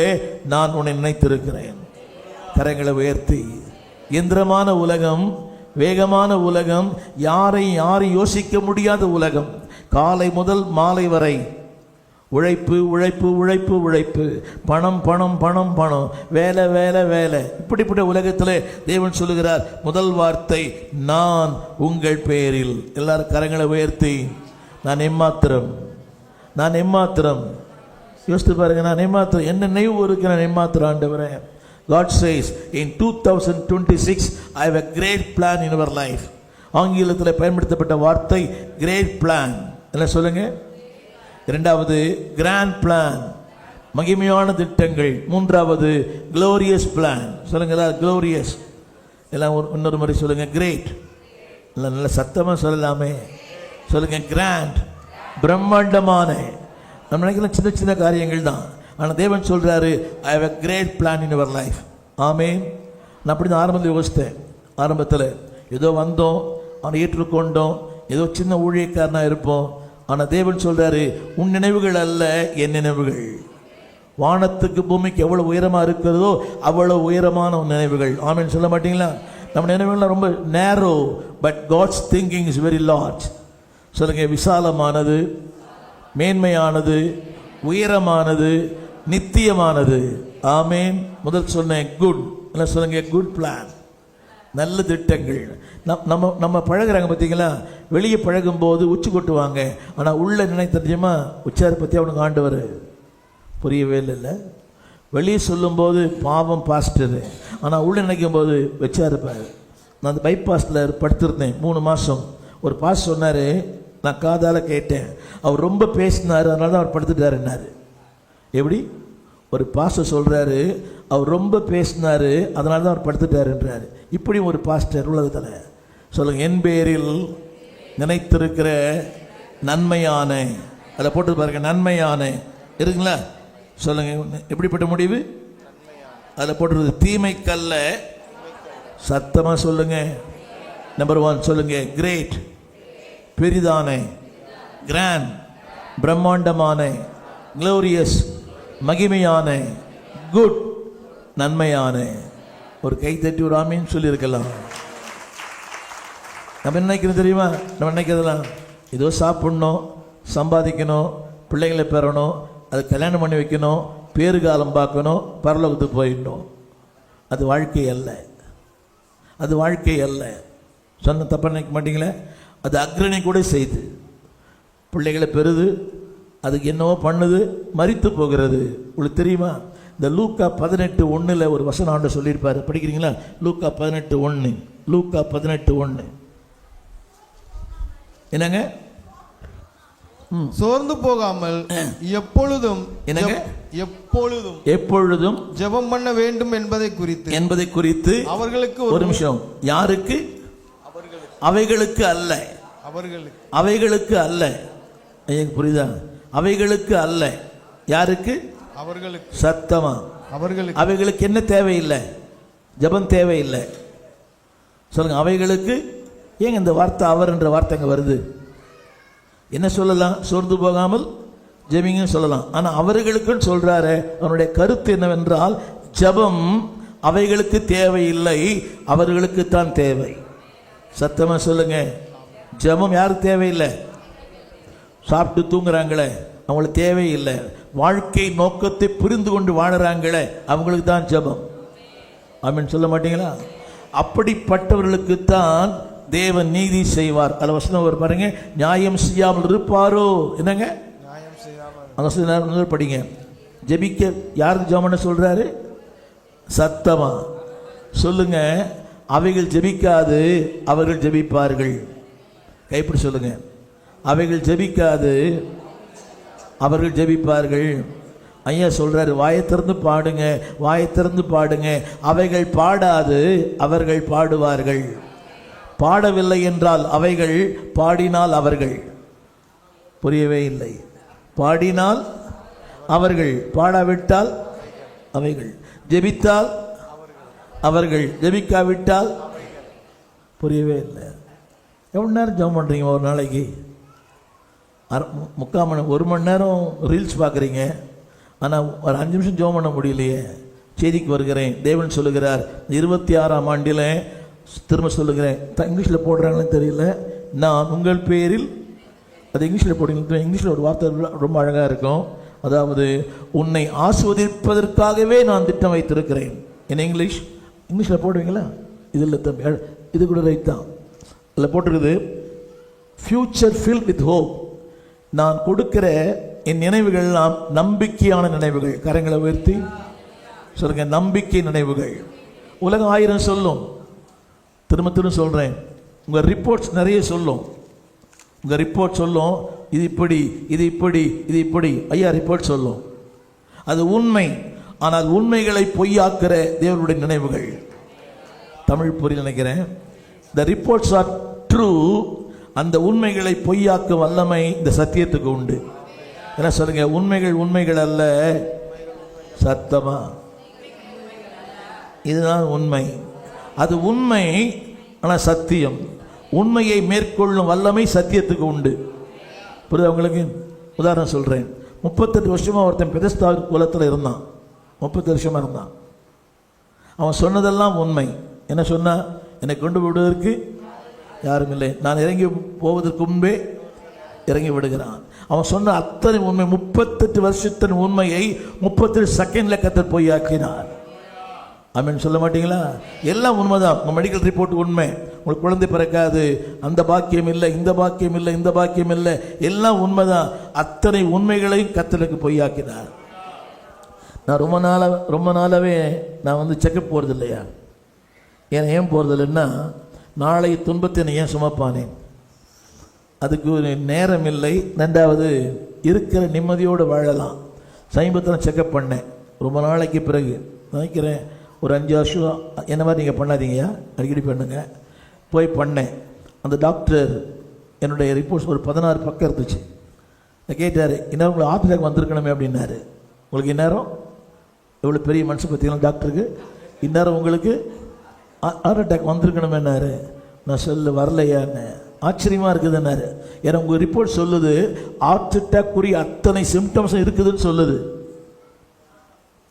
நான் உன்னை நினைத்திருக்கிறேன். கரங்களை உயர்த்தி. எந்திரமான உலகம், வேகமான உலகம், யாரையும் யோசிக்க முடியாத உலகம். காலை முதல் மாலை வரை உழைப்பு உழைப்பு உழைப்பு உழைப்பு, பணம் பணம் பணம் பணம், வேலை வேலை வேலை. இப்படிப்பட்ட உலகத்தில் தேவன் சொல்லுகிறார், முதல் வார்த்தை, நான் உங்கள் பேரில். எல்லாரும் கரங்களை உயர்த்தி, நான் எம்மாத்திரம், நான் எம்மாத்திரம். யோசித்து பாருங்க, நான் எம்மாத்திரம். என்ன நினைவு இருக்கு, நான் எம்மாத்திரம் ஆண்டவரே. God says in 2026 I have a great plan in your life. ஆங்கிலத்தில் பயன்படுத்தப்பட்ட வார்த்தை கிரேட் பிளான். என்ன சொல்லுங்க? இரண்டாவது கிராண்ட் பிளான், மகிமையான திட்டங்கள். மூன்றாவது க்ளோரியஸ் பிளான். சொல்லுங்க க்ளோரியஸ். எல்லாம் இன்னொரு முறை சொல்லுங்க. கிரேட். இல்லை நல்ல சத்தமாக சொல்லலாமே. சொல்லுங்க கிராண்ட், பிரம்மாண்டமான. நம்ம நினைக்கலாம் சின்ன சின்ன காரியங்கள் தான். ஆனால் தேவன் சொல்கிறாரு, I have a great plan in your life. ஆமேன். நான் அப்படி தான் ஆரம்பத்தில் யோசித்தேன். ஆரம்பத்தில் ஏதோ வந்தோம், அவனை ஏற்றுக்கொண்டோம், ஏதோ சின்ன ஊழியக்காரனாக இருப்போம். ஆனால் தேவன் சொல்கிறாரு, உன் நினைவுகள் அல்ல என் நினைவுகள். வானத்துக்கு பூமிக்கு எவ்வளோ உயரமாக இருக்கிறதோ அவ்வளோ உயரமான நினைவுகள். ஆமேன் சொல்ல மாட்டீங்களா? நம்ம நினைவுகள்லாம் ரொம்ப narrow, but God's thinking is very large. சொல்லுங்க விசாலமானது, மேன்மையானது, உயரமானது, நித்தியமானது. ஆமேன். முதல் சொன்னேன் குட். இல்லை சொல்லுங்க குட் பிளான், நல்ல திட்டங்கள். நம்ம பழகுறாங்க பார்த்தீங்களா? வெளியே பழகும்போது உச்சி கொட்டுவாங்க, ஆனால் உள்ள நினைத்த தெரியுமா உச்சாரை பற்றி அவனுக்கு ஆண்டவர் புரியவே இல்லை. வெளியே சொல்லும்போது பாவம் பாஸ்டரு, ஆனால் உள்ள நினைக்கும் போது வச்சா இருப்பார். நான் அந்த பைபாஸில் படுத்திருந்தேன் 3 மாதம். ஒரு பாஸ் சொன்னார், நான் காதால் கேட்டேன், அவர் ரொம்ப பேசினார், அதனால தான் அவர் படுத்துட்டாருன்னாரு. எப்படி? ஒரு பாஸ்டர் சொல்கிறாரு, அவர் ரொம்ப பேசினார், அதனால தான் அவர் படுத்துட்டாருன்றாரு. இப்படி ஒரு பாஸ்டர் உலகத்தில். சொல்லுங்கள், என் பேரில் நினைத்திருக்கிற நன்மையான, அதில் போட்டு பாருங்க, நன்மையான இருக்குங்களா? சொல்லுங்க, எப்படிப்பட்ட முடிவு? அதில் போட்டுருது தீமைக்கல்ல. சத்தமாக சொல்லுங்க. நம்பர் 1 சொல்லுங்க, கிரேட், பெரிதான, கிராண்ட், பிரம்மாண்டமான, க்ளோரியஸ், மகிமையான, குட், நன்மையான. ஒரு கை தட்டி ஒரு ஆமீன் சொல்லியிருக்கலாம். நம்ம என்ன நினைக்கிறது தெரியுமா? நம்ம நினைக்கிறதெல்லாம் ஏதோ சாப்பிடணும், சம்பாதிக்கணும், பிள்ளைங்களை பெறணும், அது கல்யாணம் பண்ணி வைக்கணும், பேறு காலம் பார்க்கணும், பரலோகத்துக்கு போயிடணும். அது வாழ்க்கை அல்ல, அது வாழ்க்கை அல்ல. சொன்ன தப்பாக நினைக்க மாட்டீங்களே? அது அக்ரணி கூட செய்து பிள்ளைகளை பெறுது, அதுக்கு என்னவோ பண்ணுது, மரித்து போகிறது. உங்களுக்கு தெரியுமா? இந்த லூக்கா 18:1 ஒரு வசனம் ஆண்டு சொல்லியிருப்பார். படிக்கிறீங்களா? லூக்கா 18:1. லூக்கா 18:1 என்னங்க? சோர்ந்து போகாமல் எப்பொழுதும் என்னங்க? எப்பொழுதும் ஜெபம் பண்ண வேண்டும் என்பதை குறித்து அவர்களுக்கு ஒரு நிமிஷம். யாருக்கு? அவைகளுக்கு அல்ல. அவைகளுக்கு அல்ல. எனக்கு புரியுதா? அவைகளுக்கு அல்ல. யாருக்கு? அவர்களுக்கு. சத்தமா அவர்களுக்கு. அவைகளுக்கு என்ன தேவையில்லை? ஜெபம் தேவையில்லை. சொல்லுங்க, அவைகளுக்கு. ஏங்க இந்த வார்த்தை அவர் என்ற வார்த்தை அங்கே வருது? என்ன சொல்லலாம்? சோர்ந்து போகாமல் ஜெபிங்க சொல்லலாம். ஆனால் அவர்களுக்குன்னு சொல்றாரு. அவனுடைய கருத்து என்னவென்றால், ஜெபம் அவைகளுக்கு தேவையில்லை, அவர்களுக்கு தான் தேவை. சத்தமா சொல்லுங்க. ஜெபம் யாருக்கு தேவையில்லை? சாப்பிட்டு தூங்குறாங்களே அவங்களுக்கு தேவையில்லை. வாழ்க்கை நோக்கத்தை புரிந்து கொண்டு வாழறாங்களே அவங்களுக்கு தான் ஜெபம். ஆமென் சொல்ல மாட்டீங்களா? அப்படிப்பட்டவர்களுக்கு தான் தேவன் நீதி செய்வார். அல்ல வசனம் ஒரு பாருங்க, நியாயம் செய்யாமல் இருப்பாரோ. என்னங்க? அந்த படிங்க. ஜெபிக்க யாருக்கு ஜெபம்னு சொல்றாரு? சத்தமா சொல்லுங்க. அவைகள் ஜெபிக்காது, அவர்கள் ஜெபிப்பார்கள். கைப்பிடி சொல்லுங்க. அவைகள் ஜெபிக்காது, அவர்கள் ஜெபிப்பார்கள். ஐயா சொல்றாரு, வாயை திறந்து பாடுங்க, வாயை திறந்து பாடுங்க. அவைகள் பாடாது, அவர்கள் பாடுவார்கள். பாடவில்லை என்றால் அவைகள், பாடினால் அவர்கள். புரியவே இல்லை. பாடினால் அவர்கள், பாடாவிட்டால் அவைகள். ஜெபித்தால் அவர்கள், ஜெபிக்காவிட்டால். புரியவே இல்லை. எவ்வளோ நேரம் ஜெபம் பண்ணுறீங்க ஒரு நாளைக்கு? 3/4 மணி, 1 மணி நேரம் ரீல்ஸ் பார்க்குறீங்க. ஆனால் ஒரு 5 நிமிஷம் ஜெபம் பண்ண முடியலையே. செய்திக்கு வருகிறேன். தேவன் சொல்லுகிறார், 26ஆம் ஆண்டில், திரும்ப சொல்லுகிறேன், இங்கிலீஷில் போடுறாங்கன்னு தெரியல, நான் உங்கள் பேரில், அது இங்கிலீஷில் போடுங்க. இங்கிலீஷில் ஒரு வார்த்தை ரொம்ப அழகாக இருக்கும். அதாவது, உன்னை ஆஸ்வதிப்பதற்காகவே நான் திட்டம் வைத்திருக்கிறேன். என்ன இங்கிலீஷில் போடுவீங்களா? இதில் தம்பி, இது கூட ரைட் தான். அதில் போட்டிருக்குது, ஃபியூச்சர் ஃபில் வித் ஹோப். நான் கொடுக்கிற என் நினைவுகள் எல்லாம் நம்பிக்கையான நினைவுகள். கரங்களை உயர்த்தி சொல்லுங்க, நம்பிக்கை நினைவுகள். உலகம் 1000 சொல்லும். திரும்ப சொல்கிறேன், உங்கள் ரிப்போர்ட்ஸ் நிறைய சொல்லும். உங்கள் ரிப்போர்ட் சொல்லும், இது இப்படி இது இப்படி இது இப்படி. ஐயா ரிப்போர்ட் சொல்லும், அது உண்மை. ஆனால் உண்மைகளை பொய்யாக்குற தேவனுடைய நினைவுகள். தமிழ் புரிய நினைக்கிறேன். த ரிப்போர்ட்ஸ் ஆர் ட்ரூ. அந்த உண்மைகளை பொய்யாக்கும் வல்லமை இந்த சத்தியத்துக்கு உண்டு. என்ன சொல்லுங்க? உண்மைகள் உண்மைகள் அல்ல, சத்தமா. இதுதான் உண்மை. அது உண்மை, ஆனால் சத்தியம். உண்மையை மேற்கொள்ளும் வல்லமை சத்தியத்துக்கு உண்டு. புரியுது உங்களுக்கு? உதாரணம் சொல்றேன். 38 வருஷமா ஒருத்தன் பெதஸ்தா குலத்தில் இருந்தான். 30 வருஷமா இருந்தான். அவன் சொன்னதெல்லாம் உண்மை. என்ன சொன்னா? என்னை கொண்டு விடுவதற்கு யாரும் இல்லை, நான் இறங்கி போவதற்கு முன்பே இறங்கி விடுகிறான். அவன் சொன்ன அத்தனை உண்மை. 38 வருஷத்தின் உண்மையை 38 செகண்ட்ல கர்த்தர் பொய்யாக்கினார். ஆமென் சொல்ல மாட்டீங்களா? எல்லாம் உண்மைதான். உங்கள் மெடிக்கல் ரிப்போர்ட் உண்மை. உங்களுக்கு குழந்தை பிறக்காது, அந்த பாக்கியம் இல்லை, இந்த பாக்கியம் இல்லை, இந்த பாக்கியம் இல்லை, எல்லாம் உண்மைதான். அத்தனை உண்மைகளையும் கர்த்தருக்கு பொய்யாக்கினார். நான் ரொம்ப நாளாவே நான் வந்து செக்கப் போகிறது இல்லையா? ஏன் போகிறது இல்லைன்னா, நாளை துன்பத்தை நான் ஏன் சுமப்பானேன்? அதுக்கு ஒரு நேரம் இல்லை. ரெண்டாவது, இருக்கிற நிம்மதியோடு வாழலாம். சமீபத்தில் செக்கப் பண்ணேன். ரொம்ப நாளைக்கு பிறகு நினைக்கிறேன் ஒரு 5 வருஷம். என்ன மாதிரி நீங்கள் பண்ணாதீங்கயா, அடிக்கடி பண்ணுங்க. போய் பண்ணேன். அந்த டாக்டர் என்னுடைய ரிப்போர்ட்ஸ் ஒரு 16 பக்கம் இருந்துச்சு. கேட்டார், இன்னும் உங்களுக்கு ஹார்ட் அட்டாக் வந்திருக்கணுமே அப்படின்னாரு. உங்களுக்கு இந்நேரம் எவ்வளோ பெரிய மனுஷன் பார்த்தீங்கன்னா டாக்டருக்கு, இந்நேரம் உங்களுக்கு ஹார்ட் அட்டாக் வந்திருக்கணுமேன்னாரு. நான் சொல்ல வரலையான்னு. ஆச்சரியமாக இருக்குதுன்னாரு. ஏன்னா உங்கள் ரிப்போர்ட் சொல்லுது ஹார்ட் அட்டாக் குறி அத்தனை சிம்டம்ஸும் இருக்குதுன்னு சொல்லுது.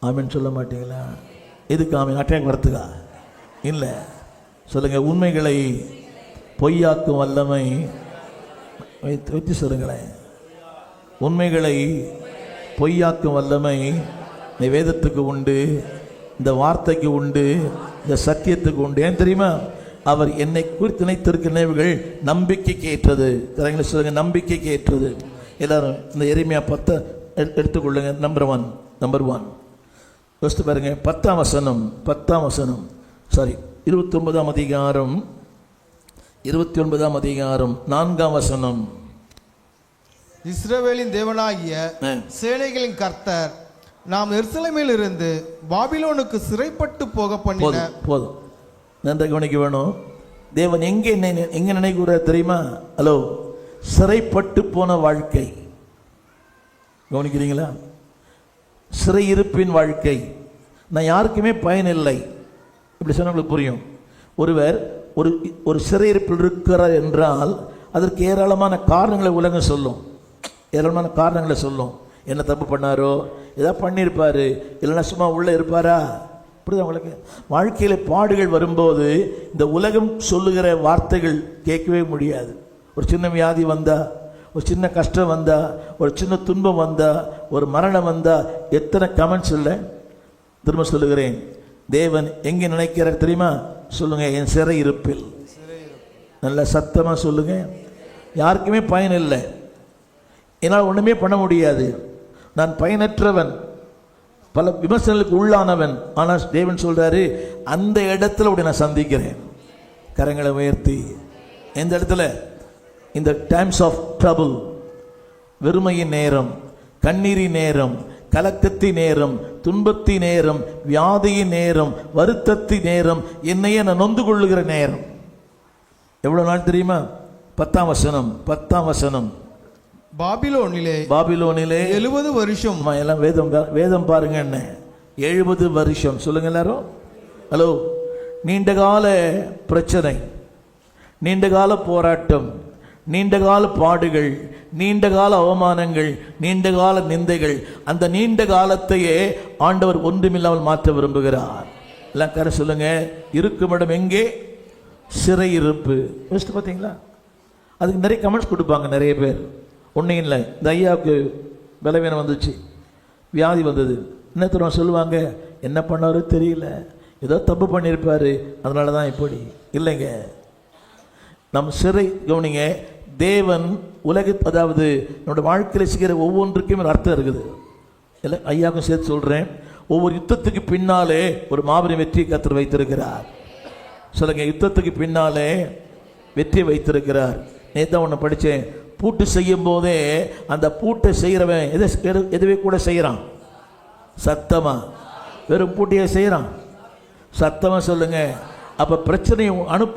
ஆமீன் சொல்ல மாட்டீங்களா? எதுக்கு ஆமீன்? அட்டாக் வரத்துக்கா? இல்லை. சொல்லுங்கள், உண்மைகளை பொய்யாக்கும் வல்லமை வைத்து சொல்லுங்களேன். உண்மைகளை பொய்யாக்கும் வல்லமை இந்த வேதத்துக்கு உண்டு, இந்த வார்த்தைக்கு உண்டு, இந்த சத்தியத்துக்கு உண்டு. ஏன் தெரியுமா? அவர் என்னை குறித்து நினைத்திருக்கிற நினைவுகள் நம்பிக்கைக்கு ஏற்றது. சொல்லுங்க, நம்பிக்கைக்கு ஏற்றது. எல்லாரும் இந்த எரேமியா 10 எடுத்துக்கொள்ளுங்க. நம்பர் ஒன் யோசித்து பாருங்க. 10ஆம் வசனம் 29ஆம் அதிகாரம் 4ஆம் வசனம். இஸ்ரவேலின் தேவனாகிய சேனைகளின் கர்த்தர் நாம் எருசலேமில் இருந்து பாபிலோனுக்கு சிறைப்பட்டு போக பண்ணின. போதும், நன்றாக கவனிக்க வேணும். தேவன் எங்கே நினைக்கிறார் தெரியுமா? ஹலோ, சிறைப்பட்டு போன வாழ்க்கை. கவனிக்கிறீங்களா? சிறையிருப்பின் வாழ்க்கை. நான் யாருக்குமே பயனில்லை இப்படி சொன்ன உங்களுக்கு புரியும். ஒருவர் ஒரு சிறையிருப்பில் இருக்கிறார் என்றால் அதற்கு ஏராளமான காரணங்களை உலகம் சொல்லும். ஏராளமான காரணங்களை சொல்லும். என்ன தப்பு பண்ணாரோ, ஏதாவது பண்ணியிருப்பாரு, இல்லைன்னா சும்மா உள்ளே இருப்பாரா? புரியுது உங்களுக்கு? வாழ்க்கையில் பாடுகள் வரும்போது இந்த உலகம் சொல்லுகிற வார்த்தைகள் கேட்கவே முடியாது. ஒரு சின்ன வியாதி வந்தா, ஒரு சின்ன கஷ்டம் வந்தா, ஒரு சின்ன துன்பம் வந்தா, ஒரு மரணம் வந்தா எத்தனை கமெண்ட்ஸ் இல்லை. திரும்ப சொல்லுகிறேன், தேவன் எங்கே நினைக்கிறார் தெரியுமா? சொல்லுங்க, என் சிறை இருப்பில். நல்ல சத்தமா சொல்லுங்க. யாருக்குமே பயன் இல்லை, என்னால் ஒண்ணுமே பண்ண முடியாது, நான் பயனற்றவன், பல விமர்சனங்களுக்கு உள்ளானவன். ஆனால் தேவன் சொல்றாரு, அந்த இடத்துல உடைய நான் சந்திக்கிறேன். கரங்களை உயர்த்தி. எந்த இடத்துல? இந்த டைம்ஸ் ஆஃப் ட்ரபிள், வெறுமையின் நேரம், கண்ணீரின் நேரம், கலக்கத்தின் நேரம், துன்பத்தின் நேரம், வியாதியின் நேரம், வருத்தத்தின் நேரம், என்னையே நான் நொந்து கொள்ளுகிற நேரம். எவ்வளவு நாள் தெரியுமா? 10ஆம் வசனம். பாபிலோனிலே 70 வருஷம். எல்லாம் வேதம் பாருங்க. என்ன 70 வருஷம்? சொல்லுங்க எல்லாரும். ஹலோ, நீண்டகால பிரச்சனை, நீண்டகால போராட்டம், நீண்டகால பாடுகள், நீண்டகால அவமானங்கள், நீண்டகால நிந்தைகள். அந்த நீண்ட காலத்தையே ஆண்டவர் ஒன்றுமில்லாமல் மாற்ற விரும்புகிறார். எல்லாம் கரை சொல்லுங்க. இருக்கும் இடம் எங்கே? சிறையிருப்பு. யோசித்து பார்த்தீங்களா? அதுக்கு நிறைய கமெண்ட்ஸ் கொடுப்பாங்க நிறைய பேர். ஒன்றும் இல்லை, இந்த ஐயாவுக்கு பலவீனம் வந்துச்சு, வியாதி வந்தது, என்ன தருவா சொல்லுவாங்க, என்ன பண்ணாரோ தெரியல, ஏதோ தப்பு பண்ணியிருப்பாரு, அதனால தான் இப்படி. இல்லைங்க, நம் சிறை கவனிங்க. தேவன் அதாவது நம்முடைய வாழ்க்கையில் செய்கிற ஒவ்வொன்றுக்கும் ஒரு அர்த்தம் இருக்குது. இல்லை, ஐயாவுக்கும் சேர்த்து சொல்கிறேன். ஒவ்வொரு யுத்தத்துக்கு பின்னாலே ஒரு மாபெரும் வெற்றியை கர்த்தர் வைத்திருக்கிறார். சொல்லுங்க, யுத்தத்துக்கு பின்னாலே வெற்றி வைத்திருக்கிறார். நேற்று ஒன்று படித்தேன். பூட்டு செய்யும் போதே அந்த பூட்டை செய்கிறவன் எதுவே கூட செய்கிறான், சத்தமா. வெறும் பூட்டியை செய்கிறான், சத்தமா சொல்லுங்க. அப்ப பிரச்சனையை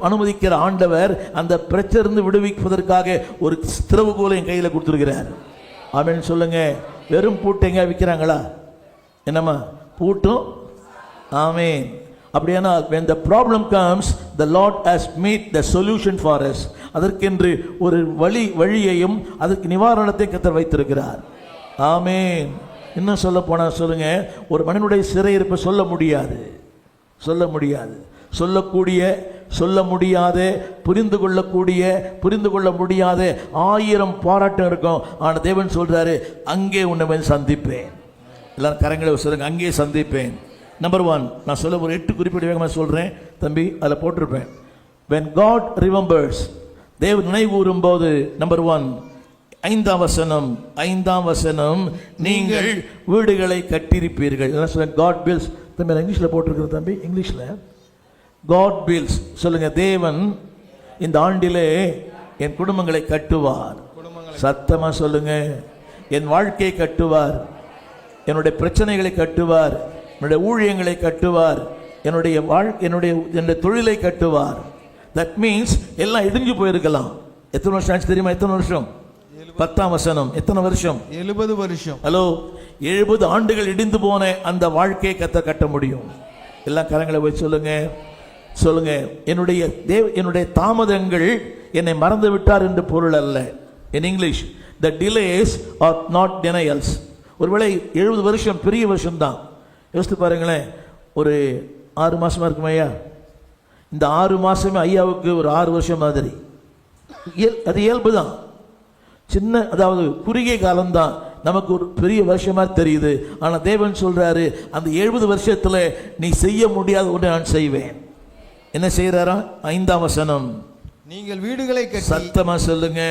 அனுமதிக்கிற ஆண்டவர் அந்த பிரச்சனை விடுவிப்பதற்காக ஒரு திறவுகோலை என் கையில் கொடுத்துருக்கிறார். ஆமென் சொல்லுங்க. வெறும் பூட்டை எங்க விற்கிறாங்களா? என்னம்மா பூட்டும்? ஆமென். அப்படியானால் when the problem comes, the Lord has made the solution for us. அதற்கென்று ஒரு வழியையும் அதற்கு நிவாரணத்தை கர்த்தர் வைத்திருக்கிறார். ஆமென். இன்னும் சொல்ல போனா சொல்லுங்க, ஒரு மனிதனுடைய சிறையிருப்பை சொல்ல முடியாது, சொல்ல முடியாது. சொல்ல முடியாத, புரிந்து கொள்ள முடியாத 1000 பாராட்டம் இருக்கும். ஆனால் தேவன் சொல்றாரு, அங்கே உன்னை சந்திப்பேன். எல்லாரும் கரங்களை சொல்லுங்க, அங்கே சந்திப்பேன். நம்பர் 1, நான் சொல்ல ஒரு 8 குறிப்பிட்ட வேகமாக சொல்றேன் தம்பி, அதில் போட்டிருப்பேன். when God remembers, தேவன் நினைவு கூறும் போது, நம்பர் 1 5ஆம் வசனம், நீங்கள் வீடுகளை கட்டியிருப்பீர்கள். God builds. தம்பி இங்கிலீஷில் போட்டிருக்கிறது தம்பி, இங்கிலீஷில் God builds. சொல்லுங்க, தேவன் இந்த ஆண்டிலே என் குடும்பங்களை கட்டுவார். சத்தமா சொல்லுங்க, என் வாழ்க்கையை கட்டுவார், என்னுடைய பிரச்சனைகளை கட்டுவார், என்னுடைய ஊழியங்களை கட்டுவார், என்னுடைய தொழிலை கட்டுவார். தட் மீன்ஸ் எல்லாம் இடிஞ்சு போயிருக்கலாம். எத்தனை வருஷம் ஆச்சு தெரியுமா? எத்தனை வருஷம்? 10ஆம் வசனம் எத்தனை வருஷம்? 70 வருஷம். ஹலோ, 70 ஆண்டுகள் இடிந்து போன அந்த வாழ்க்கையை கட்ட முடியும். எல்லாம் கரங்களை போய் சொல்லுங்க. என்னுடைய தாமதங்கள் என்னை மறந்து விட்டார் என்று பொருள் அல்ல. in English, the delays are not denials. ஒருவேளை 70 வருஷம் பெரிய வருஷம் தான். யோசித்து பாருங்களேன், ஒரு 6 மாசமா இருக்கும் ஐயா. இந்த 6 மாசமே ஐயாவுக்கு ஒரு 6 வருஷம் மாதிரி. அது இயல்பு தான். அதாவது குறுகிய காலம்தான், நமக்கு ஒரு பெரிய வருஷமா தெரியுது. ஆனா தேவன் சொல்றாரு, அந்த 70 வருஷத்துல நீ செய்ய முடியாத ஒன்று நான் செய்வேன். என்ன செய்யறாரா? 5ஆம் வசனம், நீங்கள் வீடுகளை கட்டி. சத்தமா சொல்லுங்க.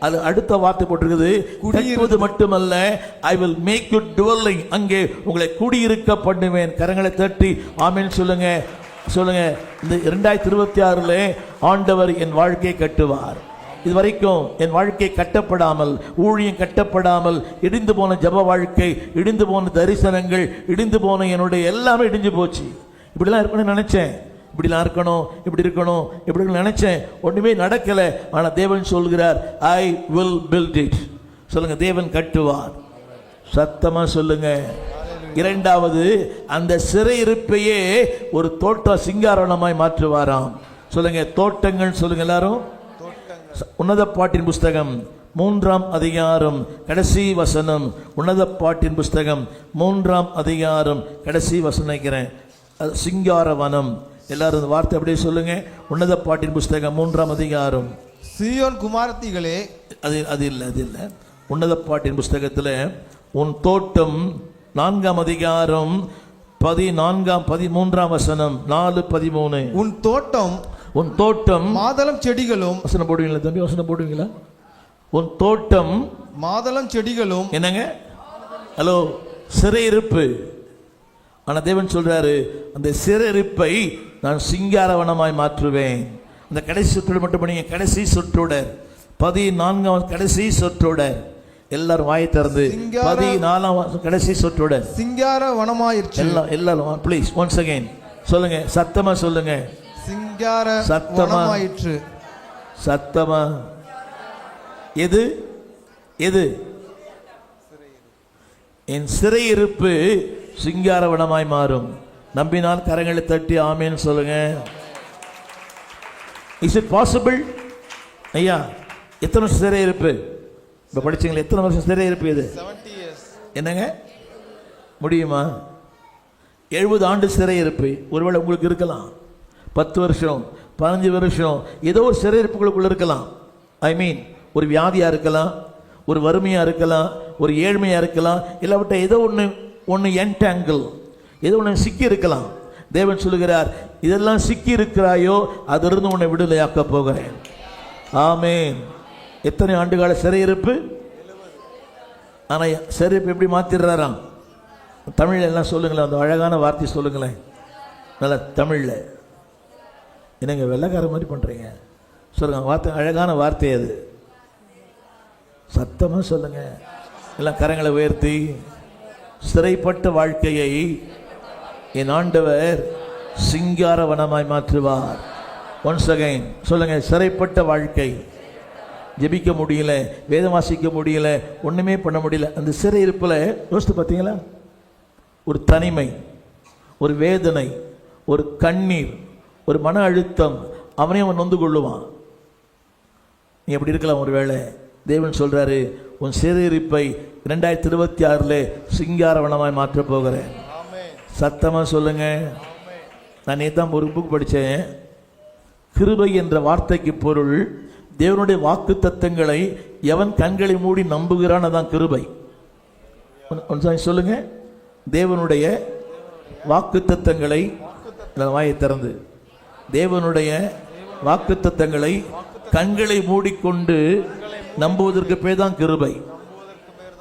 அது அடுத்த வார்த்தை போட்டிருக்குது, கட்டுவது மட்டுமல்ல, I will make you dwelling, அங்கே உங்களை குடியிருக்க பண்ணுவேன். கரங்களை தட்டி ஆமென் சொல்லுங்க. இந்த 2026 ஆண்டவர் என் வாழ்க்கையை கட்டுவார். இதுவரைக்கும் என் வாழ்க்கை கட்டப்படாமல், ஊழியம் கட்டப்படாமல், இடிந்து போன ஜப வாழ்க்கை, இடிந்து போன தரிசனங்கள், இடிந்து போன என்னுடைய எல்லாமே இடிஞ்சு போச்சு. இப்படிலாம் இருக்கணும்னு நினைச்சேன், இப்படி இருக்கணும் நினைச்சேன். ஒண்ணுமே நடக்கல. ஆனா தேவன் சொல்கிறார், ஐ வில் பில்ட் இட். சொல்லுங்க, தேவன் கட்டுவார். சத்தமா சொல்லுங்க. 2வது, அந்த சிறையிருப்பையே ஒரு தோட்ட சிங்காரணமாய் மாற்றுவாராம். சொல்லுங்க, தோட்டங்கள். சொல்லுங்க எல்லாரும். உன்னத பாட்டின் புஸ்தகம் 3ஆம் அதிகாரம் கடைசி வசனம். உன்னத பாட்டின் புஸ்தகம் 3ஆம் அதிகாரம் கடைசி வசனம் நினைக்கிறேன். சிங்காரவனம். எல்லாரும் இந்த வார்த்தை அப்படியே சொல்லுங்க. உன்னத பாட்டின் புஸ்தகம் 3ஆம் அதிகாரம். சீயோன் குமாரத்திகளே, அது இல்ல. உன்னத பாட்டின் புஸ்தகத்தில் உன் தோட்டம் 4ஆம் அதிகாரம் 13ஆம் வசனம். 4:13. உன் தோட்டம் மாதளம் செடிகளும். வசனம் போடுவீங்களா தம்பி? வசனம் போடுவீங்களா? உன் தோட்டம் மாதளம் செடிகளும். என்னங்க? ஹலோ, சிறையிருப்பு. ஆனா தேவன் சொல்றாரு, அந்த சிறையிருப்பை நான் சிங்காரவனமாய் மாற்றுவேன். அந்த கடைசி சொற்றோடு மட்டும் பண்ணீங்க. கடைசி சொற்றோடர் 14ஆம் கடைசி சொற்றோடர். எல்லாரும் வாயை திறந்து 14ஆம் கடைசி சொற்றோடர். சிங்காரவனமாயிருச்சு. எல்லாரும் ப்ளீஸ் ஒன்ஸ் அகைன் சொல்லுங்க. சத்தமா சொல்லுங்க. சிங்காரவனமாயிற்று. சத்தமா. எது? என் சிறையிருப்பு சிங்காரவனமாய் மாறும். நம்பினால் கரங்களை தட்டி ஆமேன்னு சொல்லுங்க. Is it possible? ஐயா, எத்தனை வருஷம் சிறையிருப்பு? இப்ப படிச்சீங்களா? எத்தனை வருஷம் சிறையிருப்பு? இது 70 years. என்னங்க முடியுமா? 70 ஆண்டு சிறையிருப்பு ஒருவேளை உங்களுக்கு இருக்கலாம். 10 வருஷம், 15 வருஷம், ஏதோ ஒரு சிறையிருப்புகளுக்குள்ள இருக்கலாம். ஐ மீன், ஒரு வியாதியா இருக்கலாம், ஒரு வறுமையா இருக்கலாம், ஒரு ஏழ்மையா இருக்கலாம், இல்லாவிட்ட ஏதோ ஒன்று என்டாங்கிள், ஏதோ ஒன்று சிக்கி இருக்கலாம். தேவன் சொல்லுகிறார், இதெல்லாம் சிக்கி இருக்கிறாயோ அதிலிருந்து உன்னை விடுதலையாக்க போகிறேன். ஆமென். எத்தனை ஆண்டுகால சிறையிருப்பு? ஆனா சிறையிருப்பு எப்படி மாத்திடுறாராம்? தமிழ்ல எல்லாம் சொல்லுங்களேன், அந்த அழகான வார்த்தை சொல்லுங்களேன் நல்லா தமிழ்ல. என்னங்க வெள்ளைக்கார மாதிரி பண்றீங்க? சொல்லுங்க, வார்த்தை அழகான வார்த்தை அது. சத்தமா சொல்லுங்க எல்லாம், கரங்களை உயர்த்தி. சிறைப்பட்ட வாழ்க்கையை என் ஆண்டவர் சிங்கார வனமாய் மாற்றுவார். ஒன்ஸ் அகைன் சொல்லுங்க, சிறைப்பட்ட வாழ்க்கை. ஜெபிக்க முடியல, வேதம் வாசிக்க முடியல, ஒண்ணுமே பண்ண முடியல. அந்த சிறை இருப்பில் யோசித்து பார்த்தீங்களா? ஒரு தனிமை, ஒரு வேதனை, ஒரு கண்ணீர், ஒரு மன அழுத்தம், அவனே அவன் நொந்து கொள்ளுவான். நீ எப்படி இருக்கலாம்? ஒரு வேளை தேவன் சொல்றாரு, உன் சிறையிருப்பை 2026 சிங்காரவனமாய் மாற்றப் போகிறேன். சத்தமா சொல்லுங்க. நான் நேத்தான் ஒரு புக் படித்தேன். கிருபை என்ற வார்த்தைக்கு பொருள் தேவனுடைய வாக்கு தத்தங்களை எவன் கண்களை மூடி நம்புகிறான், அதான் கிருபை. சொல்லுங்க, தேவனுடைய வாக்கு தத்தங்களை, வாயை திறந்து, தேவனுடைய வாக்கு தத்தங்களை கண்களை மூடிக்கொண்டு நம்புவதற்கு பேர் தான் கிருபை.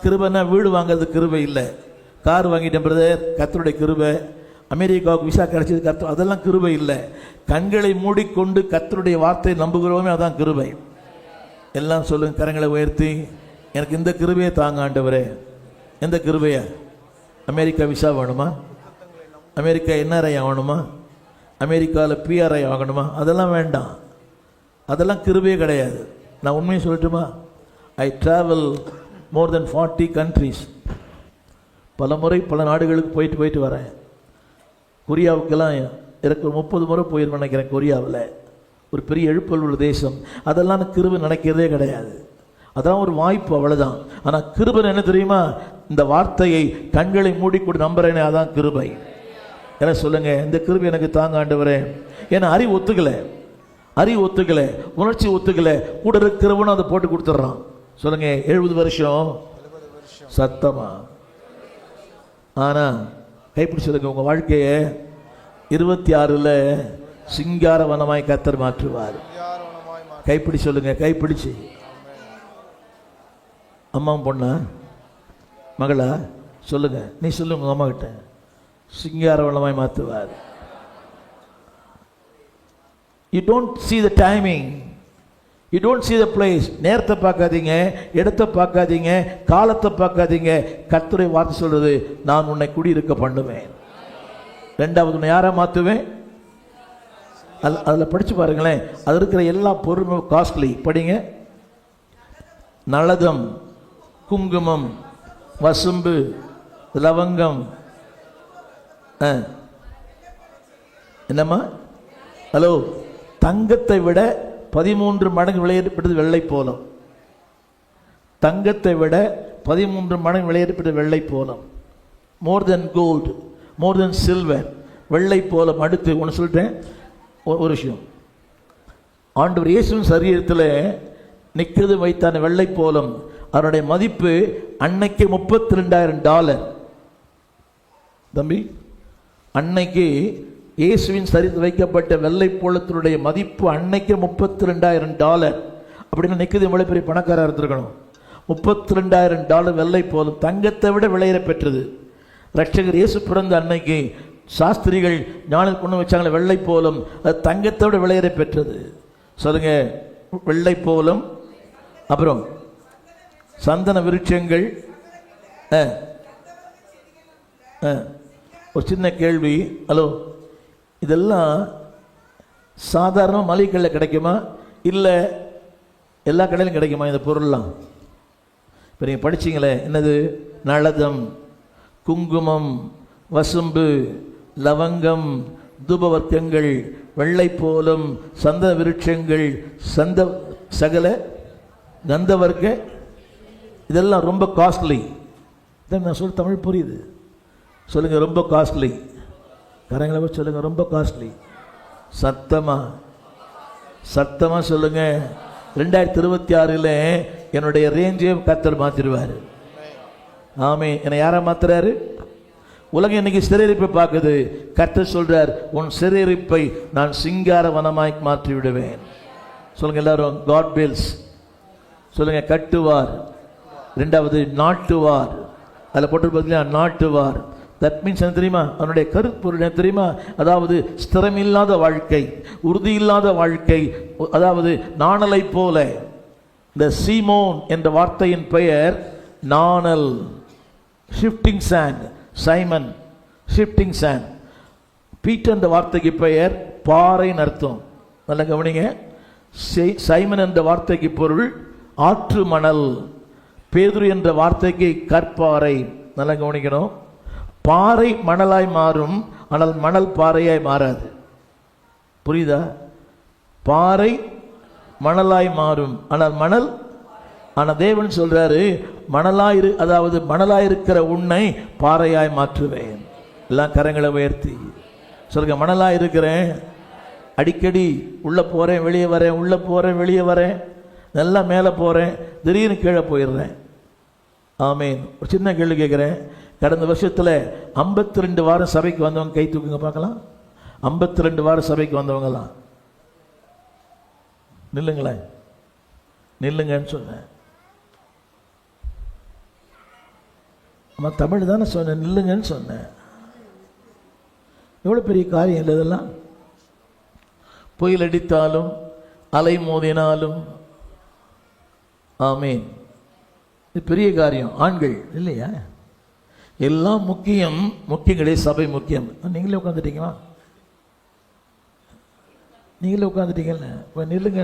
கிருபைன்னா வீடு வாங்கிறது கிருபை இல்லை. கார் வாங்கிட்டேன் பிரதர், கர்த்தருடைய கிருபை. அமெரிக்காவுக்கு விசா கிடைச்சது கர்த்தர், அதெல்லாம் கிருபை இல்லை. கண்களை மூடிக்கொண்டு கர்த்தருடைய வார்த்தையை நம்புகிறோமே, அதான் கிருபை. எல்லாம் சொல்லுங்க, கரங்களை உயர்த்தி. எனக்கு இந்த கிருபையை தாங்க ஆண்டவரே. எந்த கிருபையை? அமெரிக்கா விசா வேணுமா? அமெரிக்கா என்ஆர்ஐ ஆகணுமா? அமெரிக்காவில் பிஆர்ஐ ஆகணுமா? அதெல்லாம் வேண்டாம். அதெல்லாம் கிருபையே கிடையாது. நான் உண்மையை சொல்லட்டுமா? I travel more then 40 countries. பல முறை பல நாடுகளுக்கு போயிட்டு வரேன். கொரியாவுக்கெல்லாம் எனக்கு 30 முறை போயிருன்னு நினைக்கிறேன். கொரியாவில் ஒரு பெரிய எழுப்பல் உள்ள தேசம். அதெல்லாம் கிருபை நினைக்கிறதே கிடையாது. அதெல்லாம் ஒரு வாய்ப்பு, அவ்வளோதான். ஆனால் கிருபை என்ன தெரியுமா? இந்த வார்த்தையை கண்களை மூடிக்கூட நம்புறேனே, அதான் கிருபை. என்ன சொல்லுங்க, இந்த கிருபை எனக்கு தாங்க ஆண்டவரே. ஏன்னா அறிவு ஒத்துக்கல, உணர்ச்சி ஒத்துக்கல, கூட இருக்கிறவனும் அதை போட்டு கொடுத்துட்றான். சொல்லுங்க, 70 வருஷம் சத்தமா. ஆனா கைப்பிடி சொல்லுங்க, உங்க வாழ்க்கையை 26 சிங்கார வனமாய் கர்த்தர் மாற்றுவார். கைப்பிடி சொல்லுங்க, கைப்பிடிச்சு. அம்மா பொண்ணா மகளா சொல்லுங்க, நீ சொல்லுங்க அம்மா கிட்ட, சிங்கார வனமாய் மாற்றுவார். You don't see the timing, you don't see the place. நேரத்தை பார்க்காதீங்க, இடத்தை பார்க்காதீங்க, காலத்தை பார்க்காதீங்க. கர்த்தருடைய வார்த்தை சொல்றது, நான் உன்னை குடியிருக்க பண்ணுவேன். ரெண்டாவது, உன்னை யாரா மாற்றுவேன்? அதில் படிச்சு பாருங்களேன். அது இருக்கிற எல்லா பொருளும் காஸ்ட்லி. படிங்க. நளதம், குங்குமம், வசும்பு, லவங்கம், என்னம்மா? ஹலோ, தங்கத்தை விட 13 மடங்கு விலையேறப்பட்டது வெள்ளை போலம். தங்கத்தை விட 13 மடங்கு விலையேறப்பட்டது வெள்ளை போலம். மோர் தென் கோல்டு, மோர் தென் சில்வர், வெள்ளை போலம். அடுத்து ஒன்று சொல்லிட்டேன், ஒரு விஷயம். ஆண்டவர் இயேசுவின் சரீரத்தில் நிற்கிறது வைத்தான வெள்ளை போலம், அதனுடைய மதிப்பு அன்னைக்கு $32,000. தம்பி, அன்னைக்கு இயேசுவின் சரீரத்தில் வைக்கப்பட்ட வெள்ளை போலத்தினுடைய மதிப்பு அன்னைக்கு $32,000. அப்படின்னு நிற்கிறது எவ்வளோ பெரிய பணக்காரர் இருந்திருக்கணும். $32,000 வெள்ளை போலம், தங்கத்தை விட விலையேற பெற்றது. ரட்சகர் இயேசு பிறந்த அன்னைக்கு சாஸ்திரிகள் ஞானம் கொண்டு வச்சாங்களே வெள்ளை போலம், அது தங்கத்தை விட விலையேற பெற்றது. சொல்லுங்க, வெள்ளை போலம். அப்புறம் சந்தன விருட்சங்கள். ஒரு சின்ன கேள்வி. ஹலோ, இதெல்லாம் சாதாரண மளிகை கடையில் கிடைக்குமா, இல்லை எல்லா கடையிலும் கிடைக்குமா இந்த பொருள்லாம்? இப்போ நீங்கள் படிச்சிங்களே, என்னது? நளதம், குங்குமம், வசும்பு, லவங்கம், தூபவர்க்கங்கள், வெள்ளை போலம், சந்தன விருட்சங்கள், சகல கந்தவர்க்க, இதெல்லாம் ரொம்ப காஸ்ட்லி. இதான் நான் சொல்ல, தமிழ் புரியுது? சொல்லுங்க, ரொம்ப காஸ்ட்லி. கரங்களை சொல்லுங்க, ரொம்ப காஸ்ட்லி. சத்தமா சொல்லுங்க. 2026 என்னுடைய ரேஞ்சையும் கர்த்தர் மாத்திருவாரு. ஆமே. என்னை யாரா மாத்துறாரு? உலகம் இன்னைக்கு சிறையிருப்பை பார்க்குது. கர்த்தர் சொல்றார், உன் சிறையிருப்பை நான் சிங்கார வனமாய் மாற்றி விடுவேன். சொல்லுங்க எல்லாரும், காட் பில்ஸ். சொல்லுங்க, கட்டுவார். ரெண்டாவது, நாட்டுவார். அதில் போட்டு பார்த்தீங்கன்னா நாட்டுவார். தட் மீன்ஸ் என்ன தெரியுமா? அவனுடைய கருப்பொருள் என்ன தெரியுமா? அதாவது ஸ்திரமில்லாத வாழ்க்கை, உறுதியில்லாத வாழ்க்கை, அதாவது நாணலை போல. இந்த சீமோன் என்ற வார்த்தையின் பெயர் நாணல், shifting sand. Simon shifting sand. Peter என்ற வார்த்தைக்கு பெயர் பாறைன்னு அர்த்தம். நல்லா கவனிங்க. சைமன் என்ற வார்த்தைக்கு பொருள் ஆற்று மணல். பேதுரு என்ற வார்த்தைக்கு கற்பாறை. நல்லா கவனிக்கணும். பாறை மணலாய் மாறும், ஆனால் மணல் பாறையாய் மாறாது. புரியுதா? பாறை மணலாய் மாறும், ஆனால் மணல். ஆனால் தேவன் சொல்றாரு, அதாவது மணலாயிருக்கிற உன்னை பாறையாய் மாற்றுவேன். எல்லாம் கரங்களை உயர்த்தி சொல்லுங்க, மணலாய் இருக்கிறேன். அடிக்கடி உள்ள போறேன் வெளியே வரேன், உள்ள போறேன் வெளியே வரேன், நல்லா மேலே போறேன், திடீர்னு கீழே போயிடுறேன். ஆமீன். ஒரு சின்ன கேள்வி கேட்குறேன். கடந்த வருஷத்தில் 52 வாரம் சபைக்கு வந்தவங்க கை தூக்குங்க பார்க்கலாம். 52 வாரம் சபைக்கு வந்தவங்கலாம் நில்லுங்களேன், நில்லுங்கன்னு சொன்னேன். அம்மா தமிழ் தானே சொன்னேன், நில்லுங்கன்னு சொன்னேன். எவ்வளோ பெரிய காரியம் இல்லை இதெல்லாம். புயல் அடித்தாலும் அலை மோதினாலும், ஆமீன், இது பெரிய காரியம். ஆண்கள் இல்லையா? எல்லாம் முக்கியம், முக்கியங்களே சபை முக்கியம். நீங்களே உட்காந்துட்டீங்களா? நீங்களே உட்காந்துட்டீங்கல்ல, இப்போ நில்லுங்க.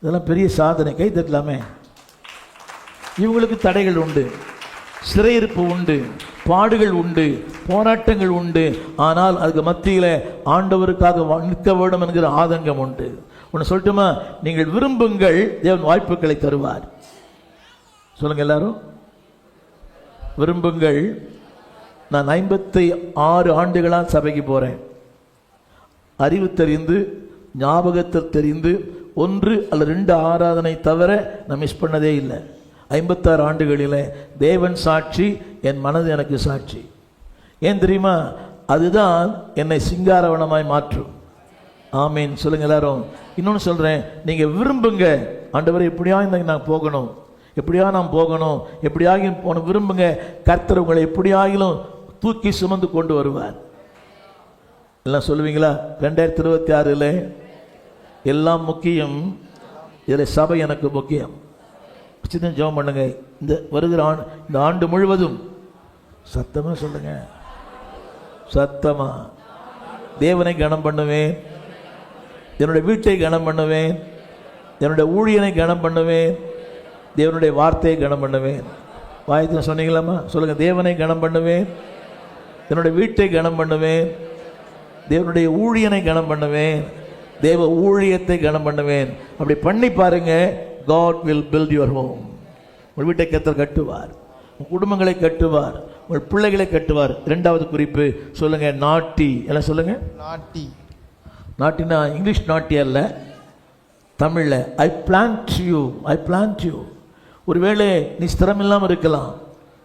இதெல்லாம் பெரிய சாதனை, கை தட்டலாமே. இவங்களுக்கு தடைகள் உண்டு, சிறையிருப்பு உண்டு, பாடுகள் உண்டு, போராட்டங்கள் உண்டு. ஆனால் அதுக்கு மத்தியில் ஆண்டவருக்காக நிற்க வேண்டும் என்கிற ஆதங்கம் உண்டு. ஒன்று சொல்லட்டுமா? நீங்கள் விரும்புங்கள், தேவன் வாய்ப்புகளை தருவார். சொல்லுங்க எல்லாரும், விரும்புங்கள். நான் 56 ஆண்டுகளாக சபைக்கு போகிறேன். அறிவு தெரிந்து, ஞாபகத்தில் தெரிந்து 1 அல்லது 2 ஆராதனை தவிர நான் மிஸ் பண்ணதே இல்லை. 56 ஆண்டுகளில் தேவன் சாட்சி, என் மனது எனக்கு சாட்சி. ஏன் தெரியுமா? அதுதான் என்னை சிங்காரவனமாய் மாற்றும். ஆமீன். சொல்லுங்க எல்லாரும். இன்னொன்று சொல்கிறேன், நீங்கள் விரும்புங்க, ஆண்டவரை எப்படியா நான் போகணும், எப்படியா நான் போகணும், எப்படியாகிலும் போன விரும்புங்க. கர்த்தர் உங்களை எப்படியாகிலும் தூக்கி சுமந்து கொண்டு வருவார். எல்லாம் சொல்லுவீங்களா? 2026 எல்லாம் முக்கியம், இதில் சபை எனக்கு முக்கியம். சின்ன ஜெபம் பண்ணுங்க. இந்த வருகிற இந்த ஆண்டு முழுவதும் சத்தமா சொல்லுங்க, சத்தமா தேவனை கனம் பண்ணுவேன், என்னுடைய வீட்டை கனம் பண்ணுவேன், என்னுடைய ஊழியனை கனம் பண்ணுவேன், தேவனுடைய வார்த்தையை கனம் பண்ணுவேன். வாயத்தில் சொன்னீங்களாமா? சொல்லுங்க, தேவனை கனம் பண்ணுவேன், என்னுடைய வீட்டை கனம் பண்ணுவேன், தேவனுடைய ஊழியனை கனம் பண்ணுவேன், தேவ ஊழியத்தை கனம் பண்ணுவேன். அப்படி பண்ணி பாருங்க, God will build your home. உங்கள் வீட்டை கர்த்தர் கட்டுவார், உங்கள் குடும்பங்களை கட்டுவார், உங்கள் பிள்ளைகளை கட்டுவார். 2வது குறிப்பு சொல்லுங்க, நாட்டி. எல்லாம் சொல்லுங்க, நாட்டி. நாட்டினா இங்கிலீஷ் நாட்டி அல்ல, தமிழில் I planned you, I planned you. ஒருவேளை நீ ஸ்திரம் இல்லாமல் இருக்கலாம்,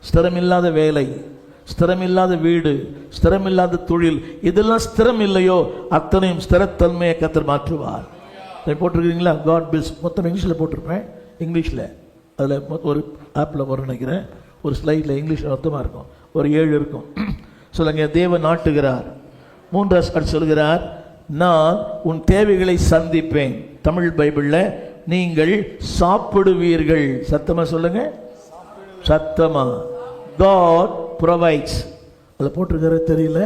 ஸ்திரமில்லாத வேலை, ஸ்திரமில்லாத வீடு, ஸ்திரமில்லாத தொழில், இதெல்லாம் ஸ்திரம் இல்லையோ அத்தனையும் ஸ்திரத்தன்மையை கர்த்தர் மாற்றுவார். போட்டிருக்கீங்களா? God fills. மொத்தம் இங்கிலீஷில் போட்டிருப்பேன், இங்கிலீஷில் அதில் ஒரு ஆப்பில் வரும் நினைக்கிறேன், ஒரு ஸ்லைடில் இங்கிலீஷில் மொத்தமாக இருக்கும், ஒரு 7 இருக்கும். சொல்லுங்க, தேவன் நாட்டுகிறார். 3 சொல்கிறார், நான் உன் தேவைகளை சந்திப்பேன். தமிழ் பைபிளில் நீங்கள் சாப்பிடுவீர்கள். சத்தமா சொல்லுங்க, சத்தமா. God provides. அதில் போட்டிருக்கிற தெரியல,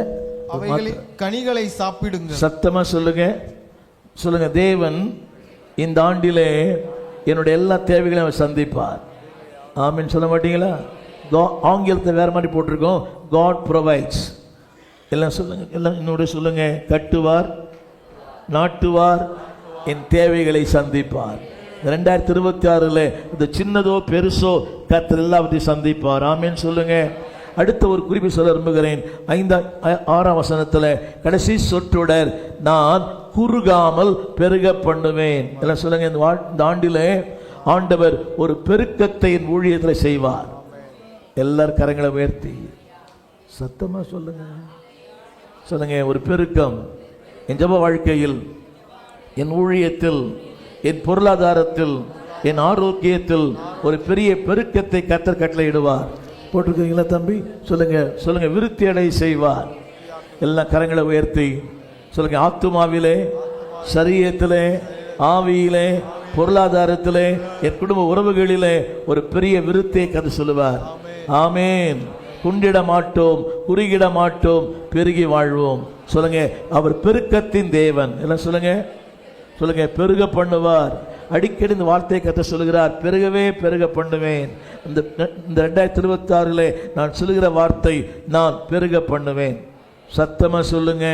கனிகளை சாப்பிடுங்க. சத்தமா சொல்லுங்க, சொல்லுங்க, தேவன் இந்த ஆண்டிலே என்னுடைய எல்லா தேவைகளையும் அவர் சந்திப்பார். ஆமீன் சொல்ல மாட்டீங்களா? ஆங்கிலத்தை வேற மாதிரி போட்டிருக்கோம், God provides. எல்லாம் சொல்லுங்க, எல்லாம் இன்னொரு சொல்லுங்க, கட்டுவார், நாட்டுவார், என் தேவைகளை சந்திப்பார். 2026 இது சின்னதோ பெருசோ கர்த்தர் எல்லாவற்றையும் சந்திப்பார். ஆமீன் சொல்லுங்க. அடுத்த ஒரு குறிப்பை சொல்ல விரும்புகிறேன். 6ஆம் வசனத்தில் கடைசி சொற்றொடர், நான் குறுகாமல் பெருக பண்ணுவேன். எல்லாம் சொல்லுங்க, இந்த ஆண்டிலே ஆண்டவர் ஒரு பெருக்கத்தை என் ஊழியத்தில் செய்வார். எல்லாரும் கரங்களை உயர்த்தி சத்தமா சொல்லுங்க, சொல்லுங்க, ஒரு பெருக்கம் என் ஜெப வாழ்க்கையில், என் ஊழியத்தில், என் பொருளாதாரத்தில், என் ஆரோக்கியத்தில் ஒரு பெரிய பெருக்கத்தை கர்த்தர் கட்டளையிடுவார். போட்டிருக்கீங்களா தம்பி? சொல்லுங்க சொல்லுங்க. விருத்தி அடை செய்வார். எல்லாம் கரங்களை உயர்த்தி சொல்லுங்க. ஆத்துமாவிலே, சரீரத்திலே, ஆவியிலே, பொருளாதாரத்திலே, என் குடும்ப உறவுகளிலே ஒரு பெரிய விருத்தியை கதை சொல்லுவார். ஆமேன். குண்டிட மாட்டோம், குறுகிட மாட்டோம், பெருகி வாழ்வோம். சொல்லுங்க. அவர் பெருக்கத்தின் தேவன். எல்லாம் சொல்லுங்க சொல்லுங்க. பெருக பண்ணுவார். அடிக்கடி இந்த வார்த்தையை கத்த சொல்லுகிறார். பெருகவே பெருக பண்ணுவேன். இந்த 2026 நான் சொல்லுகிற வார்த்தை, நான் பெருக பண்ணுவேன். சத்தமா சொல்லுங்க,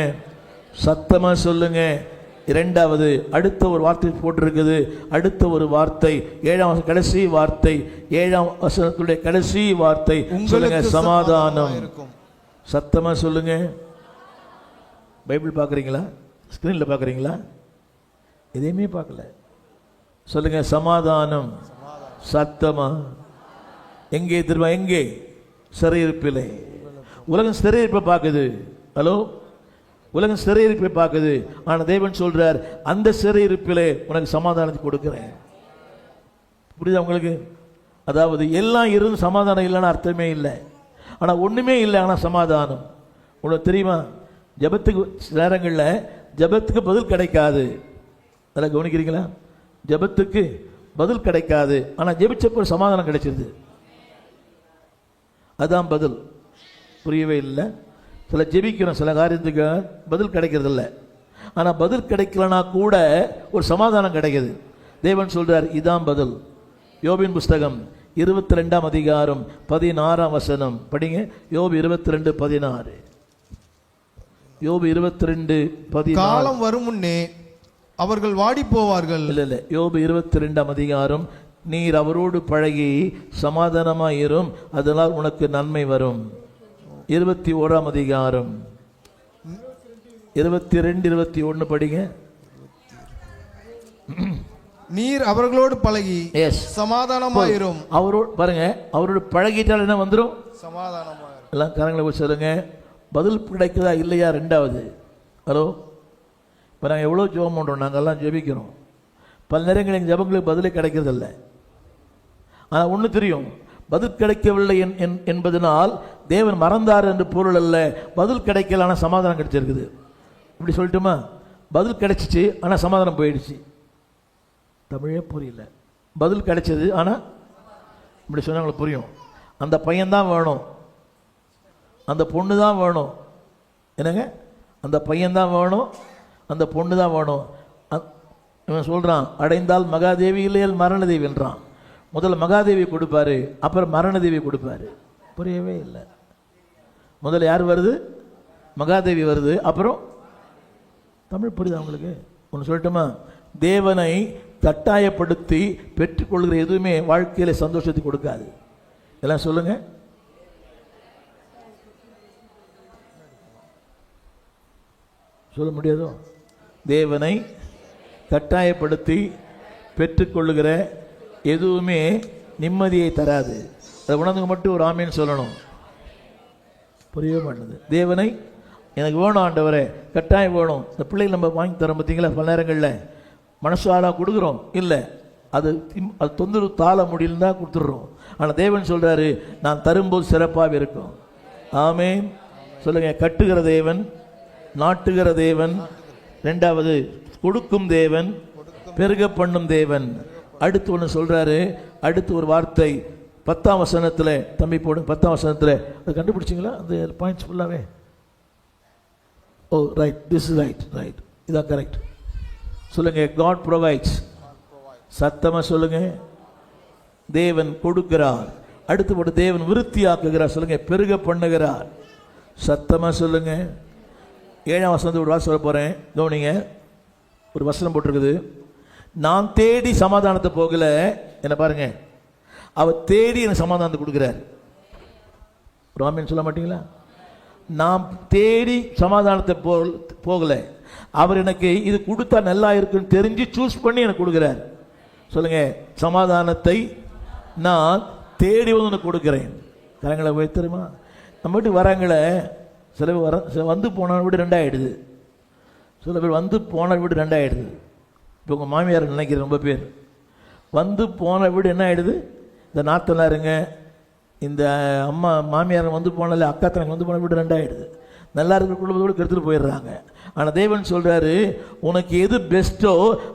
சத்தமா சொல்லுங்க. இரண்டாவது அடுத்த ஒரு வார்த்தை போட்டிருக்குது. அடுத்த ஒரு வார்த்தை 7ஆம் கடைசி வார்த்தை, 7ஆம் வசனத்துடைய கடைசி வார்த்தை சொல்லுங்க. சமாதானம். சத்தமா சொல்லுங்க. பைபிள் பார்க்குறீங்களா? ஸ்கிரீன்ல பார்க்குறீங்களா? எதையுமே பார்க்கல. சொல்லுங்க. சமாதானம். சத்தமா. எங்கே திரும்ப? எங்கே? சிறையிருப்பிலே. உலகம் சிறையிருப்பை பார்க்குது. ஹலோ, உலகம் சிறையிருப்பை பார்க்குது. ஆனால் தேவன் சொல்றார், அந்த சிறையிருப்பிலே உனக்கு சமாதானத்தை கொடுக்கிறேன். புரியுதா உங்களுக்கு? அதாவது எல்லாம் இருந்து சமாதானம் இல்லைன்னு அர்த்தமே இல்லை. ஆனால் ஒன்றுமே இல்லை, ஆனால் சமாதானம். உங்களுக்கு தெரியுமா? ஜபத்துக்கு நேரங்களில் ஜபத்துக்கு பதில் கிடைக்காது. அதெல்லாம் கவனிக்கிறீங்களா? ஜபத்துக்கு பதில் கிடைக்காது, ஆனால் ஜெபிச்சப்போ சமாதானம் கிடைச்சிருது. அதான் பதில். புரியவே இல்லை. சில ஜெபிக்கிறோம், சில காரியத்துக்கு பதில் கிடைக்கிறது இல்லை. ஆனால் பதில் கிடைக்கலனா கூட ஒரு சமாதானம் கிடைக்குது. தேவன் சொல்றார், இதான் பதில். யோபின் புஸ்தகம் 22ஆம் அதிகாரம் 16ஆம் வசனம் படிங்க. யோபு 22:16. யோபு 22:16. காலம் வரும் முன்னே அவர்கள் வாடி போவார்கள். இல்ல, யோபு 22ஆம் அதிகாரம், நீர் அவரோடு பழகி சமாதானமாயிரும், அதனால் உனக்கு நன்மை வரும். 21ஆம் அதிகாரம் 22-21 படிங்க. நீர் அவர்களோடு பழகி சமாதானமாயிரும். அவரோடு பாருங்க, அவரோடு பழகிட்டால் என்ன வந்துடும்? சமாதானமாயிரும். எல்லாம் கரங்களை போய் சொல்லுங்க. பதில் கிடைக்குதா இல்லையா? ரெண்டாவது. ஹலோ, இப்போ நாங்கள் எவ்வளோ ஜெபம் பண்ணுறோம், நாங்கள்லாம் ஜெபிக்கிறோம். பல நேரங்கள் எங்கள் ஜெபங்களுக்கு பதிலே கிடைக்கிறதில்ல. ஆனால் ஒன்று தெரியும், பதில் கிடைக்கவில்லை என்பதனால் தேவன் மறந்தார் என்று பொருள் அல்ல. பதில் கிடைக்கல, ஆனால் சமாதானம் கிடைச்சிருக்குது. இப்படி சொல்லட்டுமா? பதில் கிடைச்சிச்சு, ஆனால் சமாதானம் போயிடுச்சு. தமிழே புரியல. பதில் கிடைச்சது, ஆனால் இப்படி சொன்னா உங்களுக்கு புரியும். அந்த பையன்தான் வேணும், அந்த பொண்ணு தான் வேணும். என்னங்க? அந்த பையன்தான் வேணும், அந்த பொண்ணு தான் வேணும். இவன் சொல்கிறான், அடைந்தால் மகாதேவி இல்லையால் மரணதேவி என்றான். முதல்ல மகாதேவி கொடுப்பாரு, அப்புறம் மரணதேவி கொடுப்பாரு. புரியவே இல்லை. முதல்ல யார் வருது? மகாதேவி வருது, அப்புறம் தமிழ் புரியுதா உங்களுக்கு? ஒன்று சொல்லட்டுமா? தேவனை கட்டாயப்படுத்தி பெற்றுக்கொள்கிற எதுவுமே வாழ்க்கையில் சந்தோஷத்தை கொடுக்காது. எல்லாம் சொல்லுங்க. சொல்ல முடியாதோ? தேவனை கட்டாயப்படுத்தி பெற்றுக்கொள்ளுகிற எதுவுமே நிம்மதியை தராது. அதை உணர்ந்து மட்டும் ஒரு ஆமீன் சொல்லணும். புரியவே மாட்டேது. தேவனை எனக்கு வேணும் ஆண்டவரே, கட்டாயம் வேணும். இந்த பிள்ளைகள் நம்ம வாங்கி தரோம் பார்த்தீங்களா? பல நேரங்களில் மனசாலாக கொடுக்குறோம், இல்லை அது தொந்தரவு தாழ முடியலன்னு தான் கொடுத்துட்றோம். ஆனால் தேவன் சொல்கிறாரு, நான் தரும்போது சிறப்பாக இருக்கும். ஆமேன் சொல்லுங்க. கட்டுகிற தேவன், நாட்டுகிற தேவன், ரெண்டாவது கொடுக்கும் தேவன், பெருக பண்ணும் தேவன். அடுத்து ஒன்று சொல்றாரு. அடுத்து ஒரு வார்த்தை 10ஆம் வசனத்தில், தம்பி போடும் 10ஆம் வசனத்தில். அது கண்டுபிடிச்சிங்களா? அந்த பாயிண்ட்ஸ் ஃபுல்லாகவே. Oh right, this is right, right, இதான் கரெக்ட். சொல்லுங்க. God provides. சத்தமா சொல்லுங்க. தேவன் கொடுக்கிறார். அடுத்து போட்டு தேவன் விருத்தியாக்குகிறார். சொல்லுங்க. பெருக பண்ணுகிறார். சத்தமா சொல்லுங்க. 7ஆம் வசனத்துக்கு ஒரு வார்த்தை சொல்ல போறேன், கவனிங்க. ஒரு வசனம் போட்டிருக்குது, நான் தேடி சமாதானத்தை போகல. என்ன பாருங்க, அவர் தேடி எனக்கு சமாதானத்தை கொடுக்கிறார். ராமன் சொல்ல மாட்டீங்களா? நான் தேடி சமாதானத்தை போகல, அவர் எனக்கு இது கொடுத்தா நல்லா இருக்குன்னு தெரிஞ்சு சூஸ் பண்ணி எனக்கு கொடுக்கிறார். சொல்லுங்க. சமாதானத்தை நான் தேடி வந்து கொடுக்கிறேன். கரங்களை வைத்திருமா? நம்ம வீட்டுக்கு வராங்களே, சில பேர் வந்து போன வீடு 2 ஆகிடுது. சில பேர் வந்து போன வீடு 2 ஆகிடுது. இப்போ உங்கள் மாமியார் நினைக்கிற ரொம்ப பேர் வந்து போன வீடு என்ன ஆகிடுது? இந்த நாத்தனாருங்க, இந்த அம்மா மாமியார் வந்து போனால அக்கா தனக்கு வந்து போன வீடு ரெண்டாயிடுது. நல்லா இருக்கிற குடும்பத்தோடு கெடுத்துட்டு போயிடுறாங்க. ஆனால் தேவன் சொல்றாரு, உனக்கு எது பெஸ்ட்டோ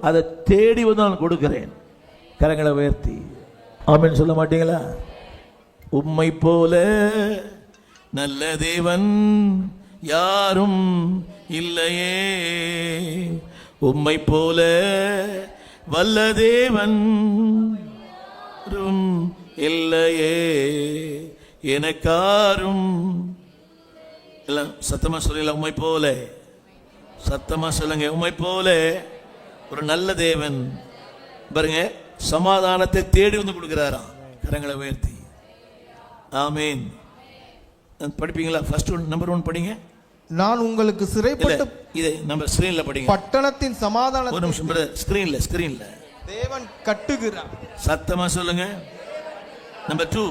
அதை தேடி வந்து நான் கொடுக்கிறேன். கரங்களை உயர்த்தி ஆமென் சொல்ல மாட்டீங்களா? உம்மை போல நல்ல தேவன் யாரும் இல்லையே, உம்மை போல வல்ல தேவன் இல்லையே, எனக்காரும். எல்லாம் சத்தமா சொல்லல, உம்மை போல. சத்தமா சொல்லுங்க, உம்மை போல ஒரு நல்ல தேவன் பாருங்க சமாதானத்தை தேடி வந்து கொடுக்கிறாராம். கரங்களை உயர்த்தி ஆமீன். படிப்பீங்களா? ஃபர்ஸ்ட் நம்பர் 1 படிங்க. நான் உங்களுக்கு சிறைப்பட்டு இதை நம்ம ஸ்கிரீன்ல படிங்க. பட்டணத்தின் சமாதானத்தை ஒரு நிமிஷம் ஸ்கிரீன்ல தேவன் கட்டுகிறார். சத்தமா சொல்லுங்க. நம்பர் 2,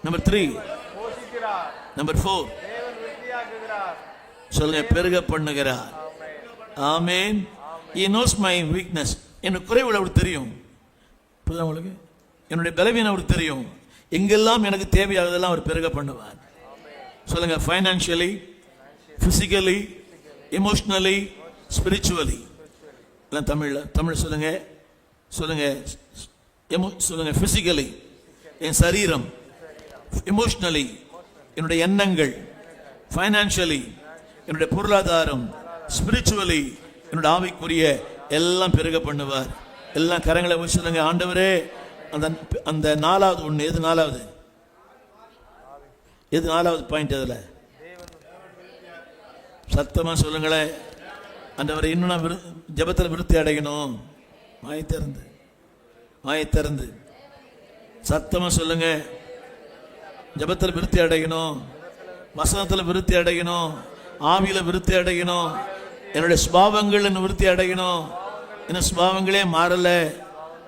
நம்பர் 3, நம்பர் 4 சொல்லுங்க, பெருக பண்ணுகிறார். ஆமென். He knows my weakness. எனக்கு குறைவுகள் அவருக்கு தெரியும். புரியுதா உங்களுக்கு? என்னுடைய பலவீனம் அவருக்கு தெரியும். எங்கெல்லாம் எனக்கு தேவையானதெல்லாம் அவர் பெருக பண்ணுவார். சொல்லுங்க, ஃபைனான்சியலி, பிசிக்கலி, எமோஷனலி, ஸ்பிரிச்சுவலி. எல்லாம் தமிழ் சொல்லுங்க. சொல்லுங்க பிசிக்கலி என் சரீரம், எமோஷனலி என்னுடைய எண்ணங்கள், ஃபைனான்சியலி என்னுடைய பொருளாதாரம், ஸ்பிரிச்சுவலி என்னுடைய ஆவிக்குரிய எல்லாம் பெருக பண்ணுவார். எல்லாம் கரங்களை வச்சு சொல்லுங்க, ஆண்டவரே அந்த 4வது ஒன்று எது? 4வது பாயிண்ட் எதுல? சத்தமா சொல்லுங்களேன். ஆண்டவரே இன்னும் நான் ஜெபத்தில் விருத்தி அடையணும். வாயை திறந்து சத்தமா சொல்லுங்க. ஜெபத்தில் விருத்தி அடையணும், வசனத்தில் விருத்தி அடையணும், ஆவியில விருத்தி அடையணும், என்னுடைய சுபாவங்கள் விருத்தி அடையணும். என்ன சுபாவங்களே மாறல.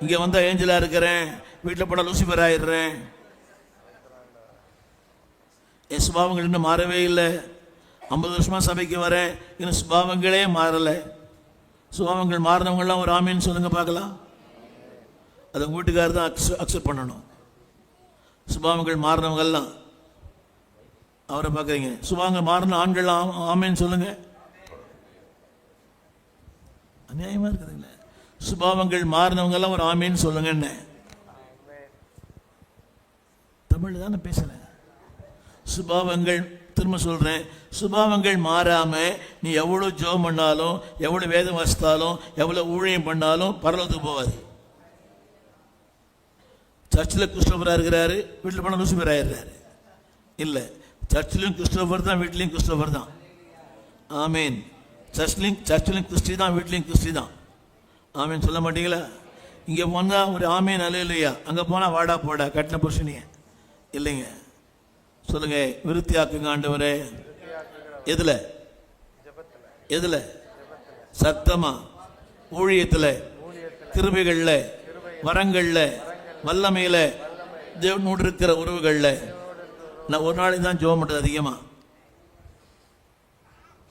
இங்க வந்தா ஏஞ்சலா இருக்கிறேன், வீட்டில் போட லூசிபர் ஆயிடுறேன். என் சுபாவங்கள் இன்னும் மாறவே இல்லை. 50 வருஷமா சபைக்கு வரேன், இன்னும் சுபாவங்களே மாறல. சுபாவங்கள் மாறினவங்கலாம் ஒரு ஆமீன் சொல்லுங்க பார்க்கலாம். அதை உங்க வீட்டுக்காரர் தான் அக்செப்ட் பண்ணணும். சுபாவங்கள் மாறினவங்கெல்லாம் அவரை பார்க்குறீங்க. சுபாவங்கள் மாறின ஆண்கள் ஆமீன் சொல்லுங்க. அநியாயமா இருக்குதுங்களே. சுபாவங்கள் மாறினவங்க எல்லாம் ஒரு ஆமீன் சொல்லுங்க. என்ன தமிழ் தானே பேசுறேன். சுபாவங்கள், திரும்ப சொல்றேன், சுபாவங்கள் மாறாம நீ எவ்வளவு ஜெபம் பண்ணாலும், எவ்வளவு வேதம் வாசித்தாலும், எவ்வளவு ஊழியம் பண்ணாலும் பரலோகத்துக்கு போவாது. சர்ச்சில் கிறிஸ்டோபரா இருக்கிறாரு, வீட்டில் போன லூசிபர் ஆயிடுறாரு. இல்லை, சர்ச்சிலும் கிறிஸ்டோபர் தான், வீட்லையும் கிறிஸ்டோபர் தான். ஆமீன். சர்ச்சிலும் கிறிஸ்டி தான், வீட்லையும் கிறிஸ்டி தான். ஆமீன் சொல்ல மாட்டீங்களா? இங்கே போனால் ஒரு ஆமீன் அல்லேலூயா, அங்கே போனால் வாடா போடா கட்டின புருஷனிய இல்லைங்க. சொல்லுங்க, விருத்தியாக்குங்க ஆண்டவரே. எதுல? சத்தமா. ஊழியத்தில், கிருபைகள்ல, வரங்கள்ல, வல்லமையில, தேவனோடு இருக்கிற உறவுகள்ல. நான் ஒரு நாளைக்கு தான் ஜெபம் பண்ணுறது அதிகமா.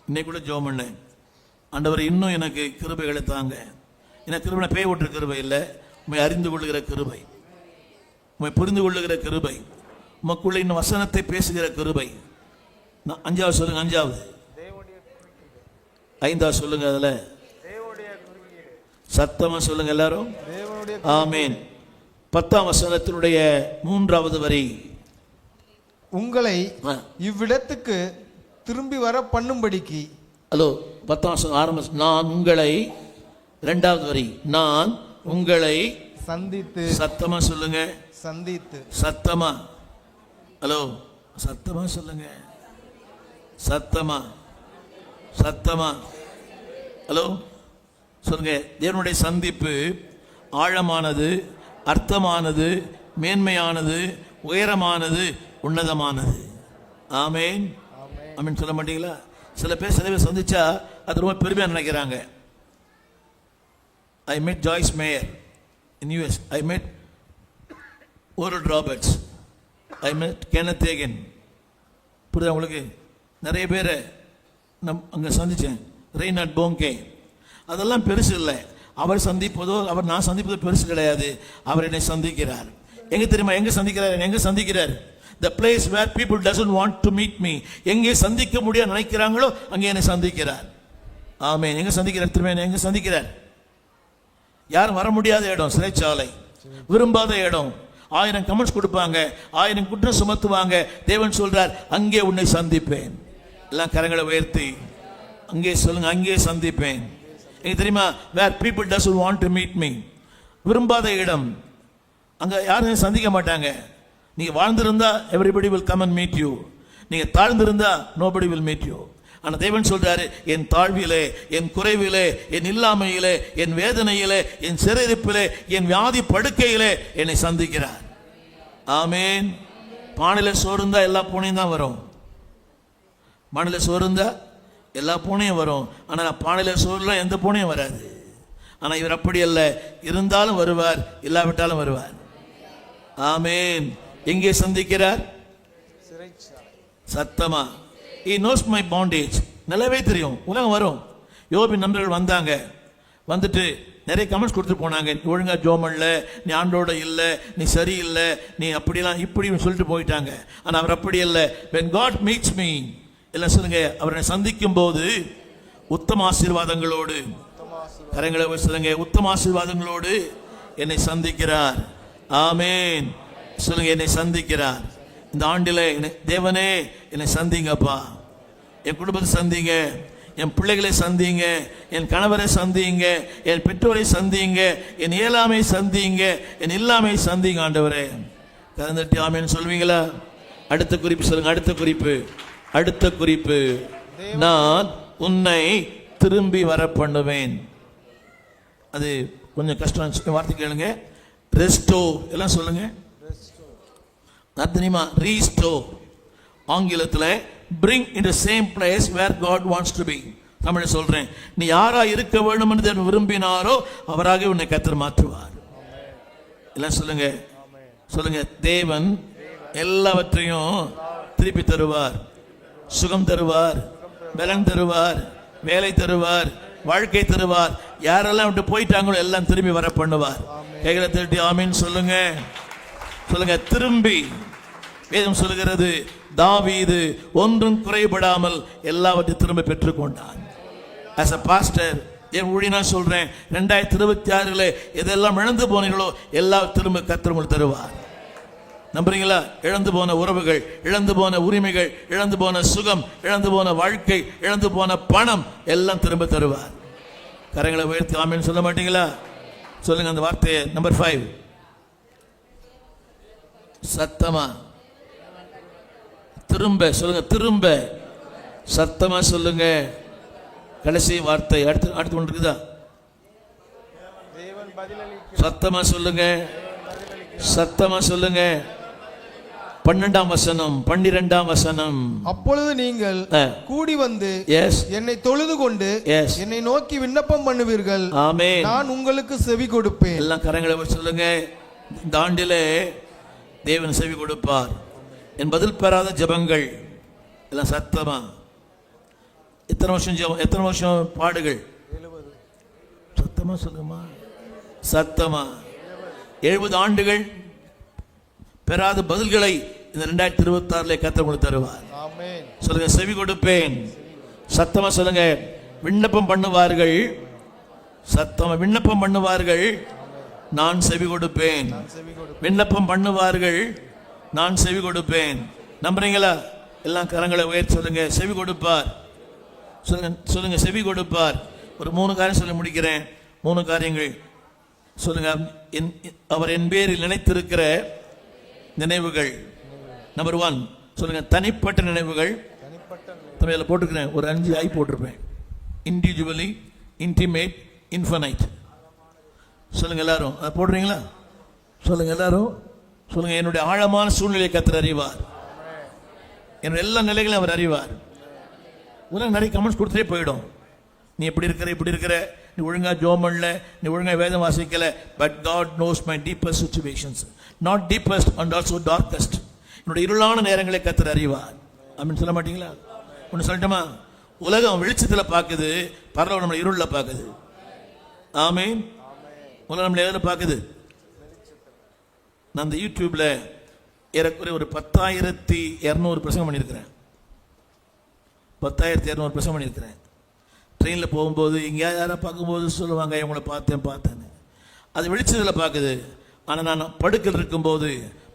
இன்னைக்கு கூட ஜெபம் பண்ணேன், ஆண்டவர் இன்னும் எனக்கு கிருபைகளை தாங்க. எனக்கு கிருபை பேய் ஓட்டுற கிருபை இல்லை, உண்மை அறிந்து கொள்ளுகிற கிருபை, உண்மை புரிந்து கொள்ளுகிற கிருபை, உமக்குள்ள இன்னும் வசனத்தை பேசுகிற கிருபை. 5வது சொல்லுங்க. 5வது சொல்லுங்க. அதுல சத்தமா சொல்லுங்க எல்லாரும். ஆமீன். 10ஆம் வசனத்தினுடைய 3வது வரி, உங்களை இவ்விடத்துக்கு திரும்பி வர பண்ணும்படிக்கு. ஹலோ, 10ஆம் வசனம் ஆரம்ப. நான் உங்களை, 2வது வரி, நான் உங்களை சந்தித்து. சத்தமா சொல்லுங்க. சந்தித்து. சத்தமா. ஹலோ, சத்தமா சொல்லுங்க. சத்தமா. ஹலோ சொல்லுங்க. தேவனுடைய சந்திப்பு ஆழமானது, அர்த்தமானது, மேன்மையானது, உயரமானது, உன்னதமானது. ஆமேன். ஆமீன் சொல்ல மாட்டீங்களா? சில பேர் சந்திச்சா அது ரொம்ப பெருமையா நினைக்கிறாங்க. I met Joyce Meyer in US. I met Oral Roberts. I met Kenneth Hagin. புரியுதா உங்களுக்கு? நிறைய பேரை அங்கே சந்தித்தேன். ரெய்னார்ட் போங்கே. அதெல்லாம் பெருசு இல்லை. அவர் சந்திப்பதோ, நான் சந்திப்பதோ பெருசு கிடையாது. அவர் என்னை சந்திக்கிறார். எங்க தெரியுமா? எங்க சந்திக்கிறார்? The place where people doesn't want to meet me. எங்கே சந்திக்க முடியாது நினைக்கிறாங்களோ அங்கே என்னை சந்திக்கிறார். ஆமென். எங்க சந்திக்கிறார்? திரும்ப எங்க சந்திக்கிறார்? யாரும் வர முடியாத இடம், சிறைச்சாலை, விரும்பாத இடம், 1000 கமெண்ட்ஸ் கொடுப்பாங்க, 1000 குற்றம் சுமத்துவாங்க. தேவன் சொல்றார், அங்கே உன்னை சந்திப்பேன். எல்லாம் கரங்களை உயர்த்தி அங்கே சொல்லுங்க, அங்கே சந்திப்பேன். எங்க தெரியுமா? where people doesn't want to meet me. விரும்பாத இடம், அங்க யாரும் சந்திக்க மாட்டாங்க. நீங்க வாழ்ந்திருந்தா everybody will come and meet you. நீங்க தாழ்ந்திருந்தா nobody will meet you. ஆனா தேவன் சொல்றாரு, என் தாழ்விலே, என் குறைவிலே, என் இல்லாமையிலே, என் வேதனையிலே, என் சிறையிருப்பிலே, என் வியாதி படுக்கையிலே என்னை சந்திக்கிறார். ஆமென். பானையில சோறுந்தா எல்லா பூனையும் தான் வரும். பானையில சோறுந்தா எல்லா பூனையும் வரும். ஆனா பானையில சோறுல எந்த பூனையும் வராது. ஆனா இவர் அப்படி அல்ல, இருந்தாலும் வருவார், இல்லாவிட்டாலும் வருவார். ஆமென். எங்கே சந்திக்கிறார்? சத்தமா. He knows my bondage. நல்லாவே தெரியும். உலகம் வரும். யோபின் நண்பர்கள் வந்தாங்க, வந்துட்டு நிறைய கமெண்ட்ஸ் கொடுத்துட்டு போனாங்க. ஒழுங்கா ஜோமல்ல, நீ ஆண்டோட இல்லை, நீ சரியில்லை, நீ அப்படிலாம் இப்படி சொல்லிட்டு போயிட்டாங்க. ஆனா அவர் அப்படி இல்லை. when God meets me, எல்லாம் சொல்லுங்க, அவரை சந்திக்கும் போது உத்தம ஆசீர்வாதங்களோடு, கரங்களை சொல்லுங்க, உத்தம ஆசீர்வாதங்களோடு என்னை சந்திக்கிறார். ஆமென். சொல்லுங்க, என்னை சந்திக்கிறார். இந்த ஆண்டிலே தேவனே என்னை சந்திங்கப்பா, என் குடும்பத்தை சந்திங்க, என் பிள்ளைகளை சந்திங்க, என் கணவரை சந்திங்க, என் பெற்றோரை சந்திங்க, என் இயலாமை சந்திங்க, என் இல்லாமை சந்திங்க ஆண்டவரே. கலந்துட்டு ஆமென் சொல்வீங்களா? அடுத்த குறிப்பு சொல்லுங்க. அடுத்த குறிப்பு, நான் உன்னை திரும்பி வர பண்ணுவேன். அது கொஞ்சம் கஷ்டம், வார்த்தை கேளுங்க. ரெஸ்டோ, எல்லாம் சொல்லுங்க. தெரியுமா? ரீஸ்டோ. ஆங்கிலத்தில் bring in the same place where God wants to be. Tamil சொல்றேன், நீ யாரா இருக்க வேண்டும் என்று விரும்பினாரோ அவராக உன்னை கர்த்தர் மாற்றுவார். எல்லாம் சொல்லுங்க. தேவன் எல்லாவற்றையும் திருப்பி தருவார். சுகம் தருவார், பலன் தருவார், வேலை தருவார், வாழ்க்கை தருவார். யாரெல்லாம் விட்டு போயிட்டாங்களோ எல்லாம் திரும்பி வர பண்ணுவார். கைகளை தட்டி ஆமீன் சொல்லுங்க. திரும்பி. வேதம் சொல்லுகிறது, தாவீது ஒன்றும் குறைபடாமல் எல்லாவற்றையும் திரும்ப பெற்றுக்கொண்டான். as a pastor, என் ஊழியனா சொல்றேன், 2026 எதெல்லாம் இழந்து போனீங்களோ எல்லாம் திரும்ப கர்த்தர் உங்களுக்கு தருவார். நம்புறீங்களா? இழந்து போன உறவுகள், இழந்து போன உரிமைகள், இழந்து போன சுகம், இழந்து போன வாழ்க்கை, இழந்து போன பணம் எல்லாம் திரும்ப தருவார். கரங்களை உயர்த்தி ஆமென் சொல்ல மாட்டீங்களா? சொல்லுங்க அந்த வார்த்தையை. நம்பர் 5, சத்தமா திரும்ப சொல்லுங்க. திரும்ப சத்தமா சொல்லுங்க. கடைசி வார்த்தை. அடுத்து ஒன்று இருக்குதா? சத்தமா சொல்லுங்க. 12ஆம் வசனம், 12ஆம் வசனம். அப்பொழுது நீங்கள் கூடி வந்து என்னை தொழுது கொண்டு என்னை நோக்கி விண்ணப்பம் பண்ணுவீர்கள். ஆமென். நான் உங்களுக்கு செவி கொடுப்பேன். எல்லாம் கரங்களை சொல்லுங்க. இந்த ஆண்டிலே தேவன் செவி கொடுப்பார். என் பதில் பெறாத ஜெபங்கள் எல்லாம் சத்தமா. எத்தனை வருஷம் ஜெபம், எத்தனை வருஷம் பாடுகள்? 70. சத்தமா சொல்லுமா. சத்தமா. 70 ஆண்டுகள் பெறாத பதில்களை இந்த 2026 கர்த்தர் உங்களுக்கு தருவார். ஆமென். சொல்லுங்க, செவி கொடுப்பேன். சத்தமா சொல்லுங்க. விண்ணப்பம் பண்ணுவார்கள். சத்தமா விண்ணப்பம் பண்ணுவார்கள், நான் செவி கொடுப்பேன். விண்ணப்பம் பண்ணுவார்கள், நான் செவி கொடுப்பேன். நம்புறீங்களா? எல்லாம் கரங்களை உயர்த்தி சொல்லுங்க. செவி கொடுப்பார். சொல்லுங்க செவி கொடுப்பார். ஒரு 3 காரியம் சொல்லி முடிக்கிறேன். 3 காரியங்கள் சொல்லுங்க. அவர் என் பேரில் நினைத்திருக்கிற நினைவுகள். நம்பர் 1 சொல்லுங்க, தனிப்பட்ட நினைவுகள். தமிழில் போட்டுக்கிறேன், ஒரு 5 ஐ போட்டிருப்பேன். Individually, intimate, infinite. சொல்லுங்க எல்லாரும், அதை போடுறீங்களா? சொல்லுங்க எல்லாரும். சொல்லுங்க, என்னுடைய ஆழமான சூழ்நிலையை கர்த்தர் அறிவார். என்னுடைய எல்லா நிலைகளையும் அவர் அறிவார். உனக்கு நிறைய கமெண்ட்ஸ் கொடுத்துட்டே போயிடும். நீ எப்படி இருக்கிற, நீ ஒழுங்கா ஜெபம் பண்ணல, நீ ஒழுங்கா வேதம் வாசிக்கல. But God knows my deepest situations, not deepest and also darkest. என்னுடைய இருளான நேரங்களை கர்த்தர் அறிவார். ஆமென் சொல்ல மாட்டீங்களா? ஒன்று சொல்லட்டுமா? உலகம் வெளிச்சத்தில் பார்க்குது, பரலோகம் நம்மளை இருளில் பார்க்குது. ஆமென். உலகம் நம்மளை எதில் பார்க்குது? நான் அந்த யூடியூப்ல ஏறக்குறைய ஒரு 10,200 பிரசங்கம் பண்ணியிருக்கிறேன். 10,200 பிரசங்கம் பண்ணியிருக்கிறேன். ட்ரெயினில் போகும்போது எங்கேயாவது யாரை பார்க்கும்போது சொல்லுவாங்க, இவங்களை பார்த்தேன்னு. அது வெளிச்சத்தில் பார்க்குது. ஆனால் நான் படுக்கையில் இருக்கும்போது,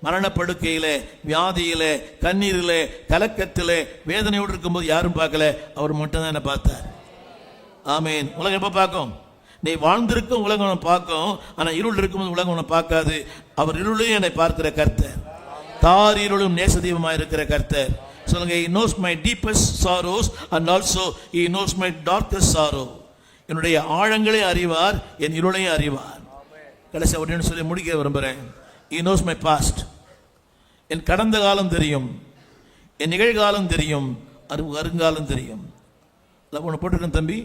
மரணப்படுக்கையில், வியாதியில், கண்ணீரில், கலக்கத்தில், வேதனையோடு இருக்கும்போது யாரும் பார்க்கல. அவர் மட்டும்தான் என்னை பார்த்தார். ஆமேன். உலகம் எப்போ பார்க்கும்? நீ வாழ்ந்திருக்கும் உலகம் உன்னை பார்க்கும். ஆனால் இருள் இருக்கும்போது உலகம் உன்னை பார்க்காது. அவர் இருளையும் என்னை பார்க்கிற கர்த்தர், தார் இருளும் நேசதீபமாக இருக்கிற கர்த்தர். சொல்லுங்க, he knows my deepest sorrows and also he knows my darkest sorrow. என்னுடைய ஆழங்களை அறிவார், என் இருளையும் அறிவார். கடைசி அப்படின்னு சொல்லி முடிக்க விரும்புகிறேன். he knows my past. என் கடந்த காலம் தெரியும், என் நிகழ்காலம் தெரியும், வருங்காலம் தெரியும். ஒன்று போட்டிருக்கேன் தம்பி,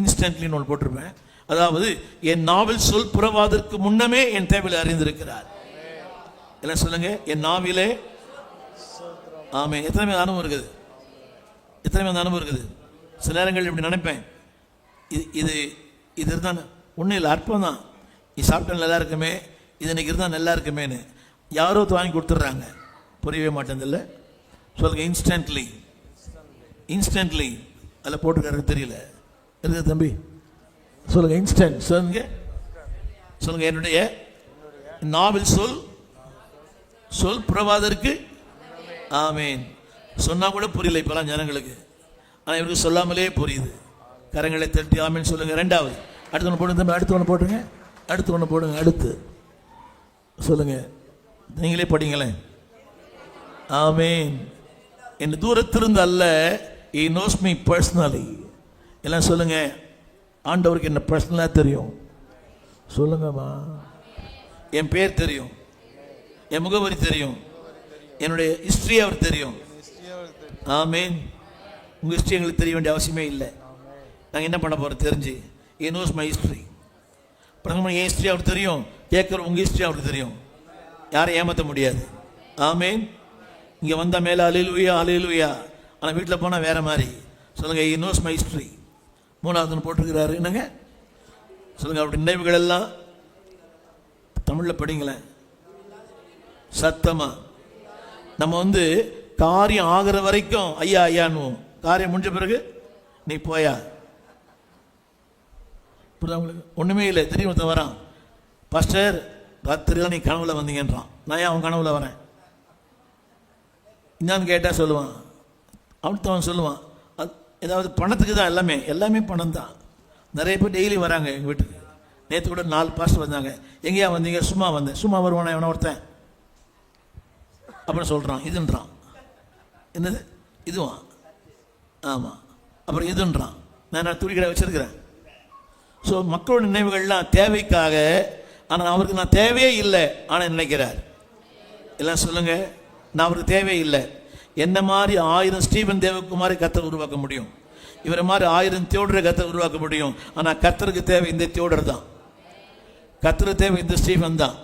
இன்ஸ்டன்ட்லின்னு ஒன்று போட்டிருப்பேன். அதாவது என் நாவில் சொல் புறவாதற்கு முன்னமே என் தேவையில் அறிந்திருக்கிறார். எல்லாம் சொல்லுங்க, என் நாவிலே. ஆமே. எத்தனை பேர் அனுபவம் இருக்குது? எத்தனை பேர் அனுபவம் இருக்குது? சில நேரங்கள் இப்படி நினைப்பேன், இது இது இருந்தால் ஒன்றும் இல்லை, அற்பம் தான். இது சாப்பிட்டா நல்லா இருக்குமே, இது இன்னைக்கு இருந்தால் நல்லா இருக்குமேன்னு யாரோ வாங்கி கொடுத்துட்றாங்க. புரியவே மாட்டேதில்ல. சொல்லுங்க, இன்ஸ்டன்ட்லி. அதில் போட்டுக்காரருக்கு தெரியல இருக்குது தம்பி. சொல்லுங்க, இன்ஸ்டன்ட். சொல்லுங்க, என்னுடைய நாவில் சொல் புறவாதற்கு. ஆமேன். சொன்னா கூட புரியல இப்பெல்லாம் ஜனங்களுக்கு, ஆனால் இவருக்கு சொல்லாமலே புரியுது. கரங்களை தட்டி ஆமேன் சொல்லுங்க. ரெண்டாவது, அடுத்து ஒன்று போடுங்க தம்பி, அடுத்து ஒன்று போடுங்க, அடுத்து ஒன்று போடுங்க. அடுத்து சொல்லுங்க, நீங்களே படிங்களேன். ஆமேன். என் தூரத்திலிருந்து அல்ல, he knows me personally. எல்லாம் சொல்லுங்க, ஆண்டவருக்கு என்ன பர்சனலாக தெரியும். சொல்லுங்கம்மா. என் பேர் தெரியும், என் முகவரி தெரியும், என்னுடைய ஹிஸ்டரி அவர் தெரியும். ஆமேன். உங்கள் ஹிஸ்டரி எங்களுக்கு தெரிய வேண்டிய அவசியமே இல்லை. நாங்கள் என்ன பண்ண போகிறோம் தெரிஞ்சு. he knows my history. பிரதமர் என் ஹிஸ்டரி அவருக்கு தெரியும், கேட்குற உங்கள் ஹிஸ்டரி அவருக்கு தெரியும். யாரையும் ஏமாற்ற முடியாது. ஆமேன். இங்கே வந்தால் மேலே அலையிலுயா அலையிலுயா, ஆனால் வீட்டில் போனால் வேறு மாதிரி. சொல்லுங்கள், he knows my history. மூணாவதுன்னு போட்டிருக்கிறாரு. என்னங்க சொல்லுங்கள், அவருடைய நினைவுகள் எல்லாம் தமிழில் படிங்களேன் சத்தமாக. நம்ம காரியம் ஆகிற வரைக்கும் ஐயா ஐயான்னுவோம். காரியம் முடிஞ்ச பிறகு நீ போயா. உங்களுக்கு ஒன்றுமே இல்லை. தெரியும் வரான், பாஸ்டர் ராத்திரிலாம் நீ கனவுல வந்தீங்கன்றான். நான் ஏன் அவன் கனவுல வரேன் என்னான்னு கேட்டால் சொல்லுவான். அவன் சொல்லுவான், ஏதாவது பணத்துக்கு தான். எல்லாமே பணம் தான். நிறைய பேர் டெய்லி வராங்க எங்கள் வீட்டுக்கு. நேற்று கூட 4 பாஸ்டர் வந்தாங்க. எங்கேயா வந்தீங்க? சும்மா வந்தேன். சும்மா வருவானா எவனை ஒருத்தன் அப்புறம் சொல்கிறான், இதுன்றான். என்னது இதுவான்? ஆமாம். அப்புறம் இதுன்றான். நான் துணி கடை வச்சுருக்கிறேன். ஸோ மக்களோட நினைவுகள்லாம் தேவைக்காக. ஆனால் அவருக்கு நான் தேவையே இல்லை ஆனால் நினைக்கிறார். எல்லாம் சொல்லுங்கள், நான் அவருக்கு தேவையே இல்லை. என்ன மாதிரி 1000 ஸ்டீவன் தேவகுமாரை கர்த்தர் உருவாக்க முடியும். இவரை மாதிரி 1000 தியோடரை கர்த்தர் உருவாக்க முடியும். ஆனால் கர்த்தருக்கு தேவை இந்த தியோடர் தான். கர்த்தருக்கு தேவை இந்த ஸ்டீவன் தான்.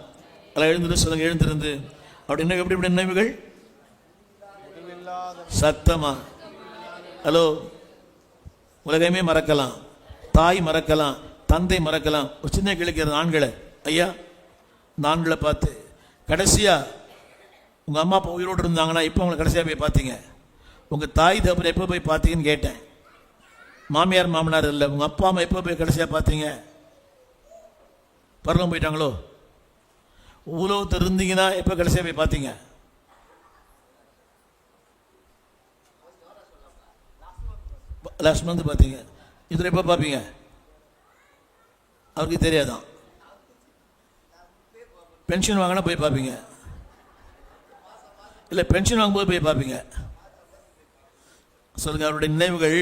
அதில் எழுந்துட்டு சொல்லுங்க, எழுந்திருந்து அப்படி எப்படி நினைவுகள் சத்தமா. ஹலோ, உலகமே மறக்கலாம், தாய் மறக்கலாம், தந்தை மறக்கலாம். ஒரு சின்ன கிழக்கிற ஆண்களை, ஐயா இந்த ஆண்களை பார்த்து கடைசியா உங்கள் அம்மா அப்பா உயிரோடு இருந்தாங்கன்னா இப்போ உங்களை கடைசியாக போய் பார்த்தீங்க? உங்கள் தாய் தகப்பனை எப்போ போய் பார்த்தீங்கன்னு கேட்டேன். மாமியார் மாமனார் இல்லை, உங்கள் அப்பா அம்மா எப்போ போய் கடைசியாக பார்த்தீங்க? பரலம் போயிட்டாங்களோ? உலகத்தில் இருந்தீங்கன்னா எப்போ கடைசியாக போய் பார்த்தீங்க? லாஸ்ட் மந்த் பார்த்தீங்க. இதில் எப்போ பார்ப்பீங்க? அவருக்கு தெரியாதான். பென்ஷன் வாங்கினா போய் பார்ப்பீங்க. இல்லை, பென்ஷன் வாங்கும்போது போய் பார்ப்பீங்க. சொல்லுங்க, அவருடைய நினைவுகள்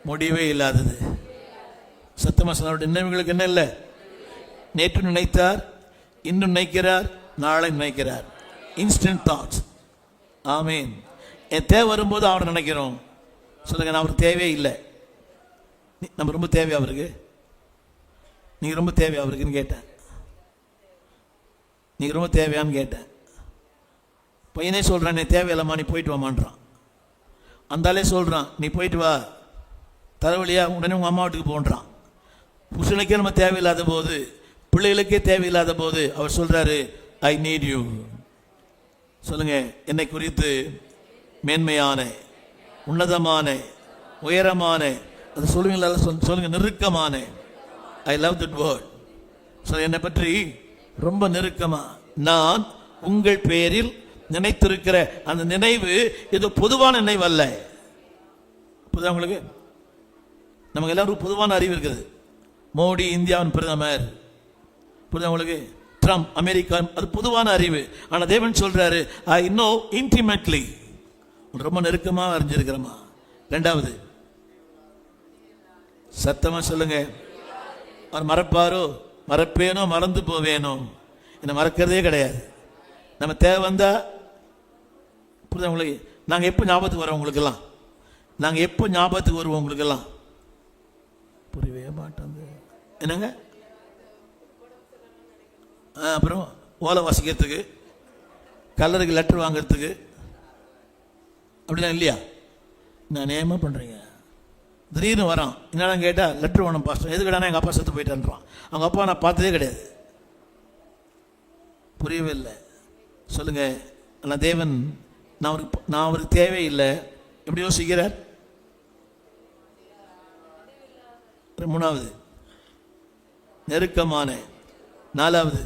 முடியவே இல்லாதது. சத்தமா சொல்ல, அவருடைய நினைவுகளுக்கு என்ன இல்லை? நேற்று நினைத்தார், இன்று நினைக்கிறார், நாளை நினைக்கிறார். Instant thoughts. ஆமீன். என் தேவை வரும்போது அவரை நினைக்கிறோம். சொல்லுங்க, நான் அவருக்கு தேவையே இல்லை. நம்ம ரொம்ப தேவை அவருக்கு. நீங்கள் ரொம்ப தேவை அவருக்குன்னு கேட்டேன். நீங்கள் ரொம்ப தேவையான்னு கேட்டேன். பையனே சொல்கிறான், நீ தேவையில்லம்மா, நீ போயிட்டு வாமான்றான். அந்தாலே சொல்கிறான், நீ போயிட்டு வா, தலைவலியா, உடனே உங்கள் அம்மா வீட்டுக்கு போன்றான். புருஷனுக்கே நம்ம தேவையில்லாத போது, பிள்ளைகளுக்கே தேவையில்லாத போது அவர் சொல்கிறாரு, ஐ நீட் யூ. சொல்லுங்க, என்னை குறித்து மேன்மையான, உன்னதமான, உயரமான, அது சொல்லுவீங்களா? சொல்லுங்க, நெருக்கமான. I love that word. சொல்ல, என்னை பற்றி ரொம்ப நெருக்கமா நான் உங்கள் பேரில் நினைத்திருக்கிற அந்த நினைவு இது பொதுவான நினைவு அல்ல. புரியுதா உங்களுக்கு? நமக்கு எல்லாரும் பொதுவான அறிவு இருக்குது. மோடி இந்தியாவின் பிரதமர், புரியுதா உங்களுக்கு? ட்ரம்ப் அமெரிக்கா, அது பொதுவான அறிவு. ஆனால் தேவன் சொல்றாரு, ஐ நோ இன்டிமேட்லி, ரொம்ப நெருக்கமாக அறிஞ்சிருக்கிறோமா. ரெண்டாவது, சத்தமா சொல்லுங்க, அவர் மறப்பாரோ? மறப்பேனோ, மறந்து போவேனோ? என்னை மறக்கிறதே கிடையாது. நம்ம தேவை வந்தா, புரியுதா உங்களுக்கு? நாங்கள் எப்போ ஞாபகத்துக்கு வரோம் உங்களுக்கெல்லாம்? நாங்கள் எப்போ ஞாபகத்துக்கு வருவோம் உங்களுக்கெல்லாம்? புரியவே மாட்டோம். என்னங்க? அப்புறம் ஓலை வாசிக்கிறதுக்கு, கல்லருக்கு லெட்டர் வாங்கிறதுக்கு, அப்படிலாம் இல்லையா? நான் நேமாக பண்ணுறீங்க. திடீர்னு வரான், என்னடா கேட்டால் லெட்டர் வேணும் பாஸ்டர். எதுக்கடானா எங்கள் அப்பா செத்து போயிட்டான்றான். அவங்க அப்பா நான் பார்த்ததே கிடையாது. புரியவே இல்லை. சொல்லுங்க, ஆனால் தேவன் நான் அவருக்கு தேவையில்லை. எப்படி யோசிக்கிறார்? மூணாவது, நெருக்கமான. நாலாவது,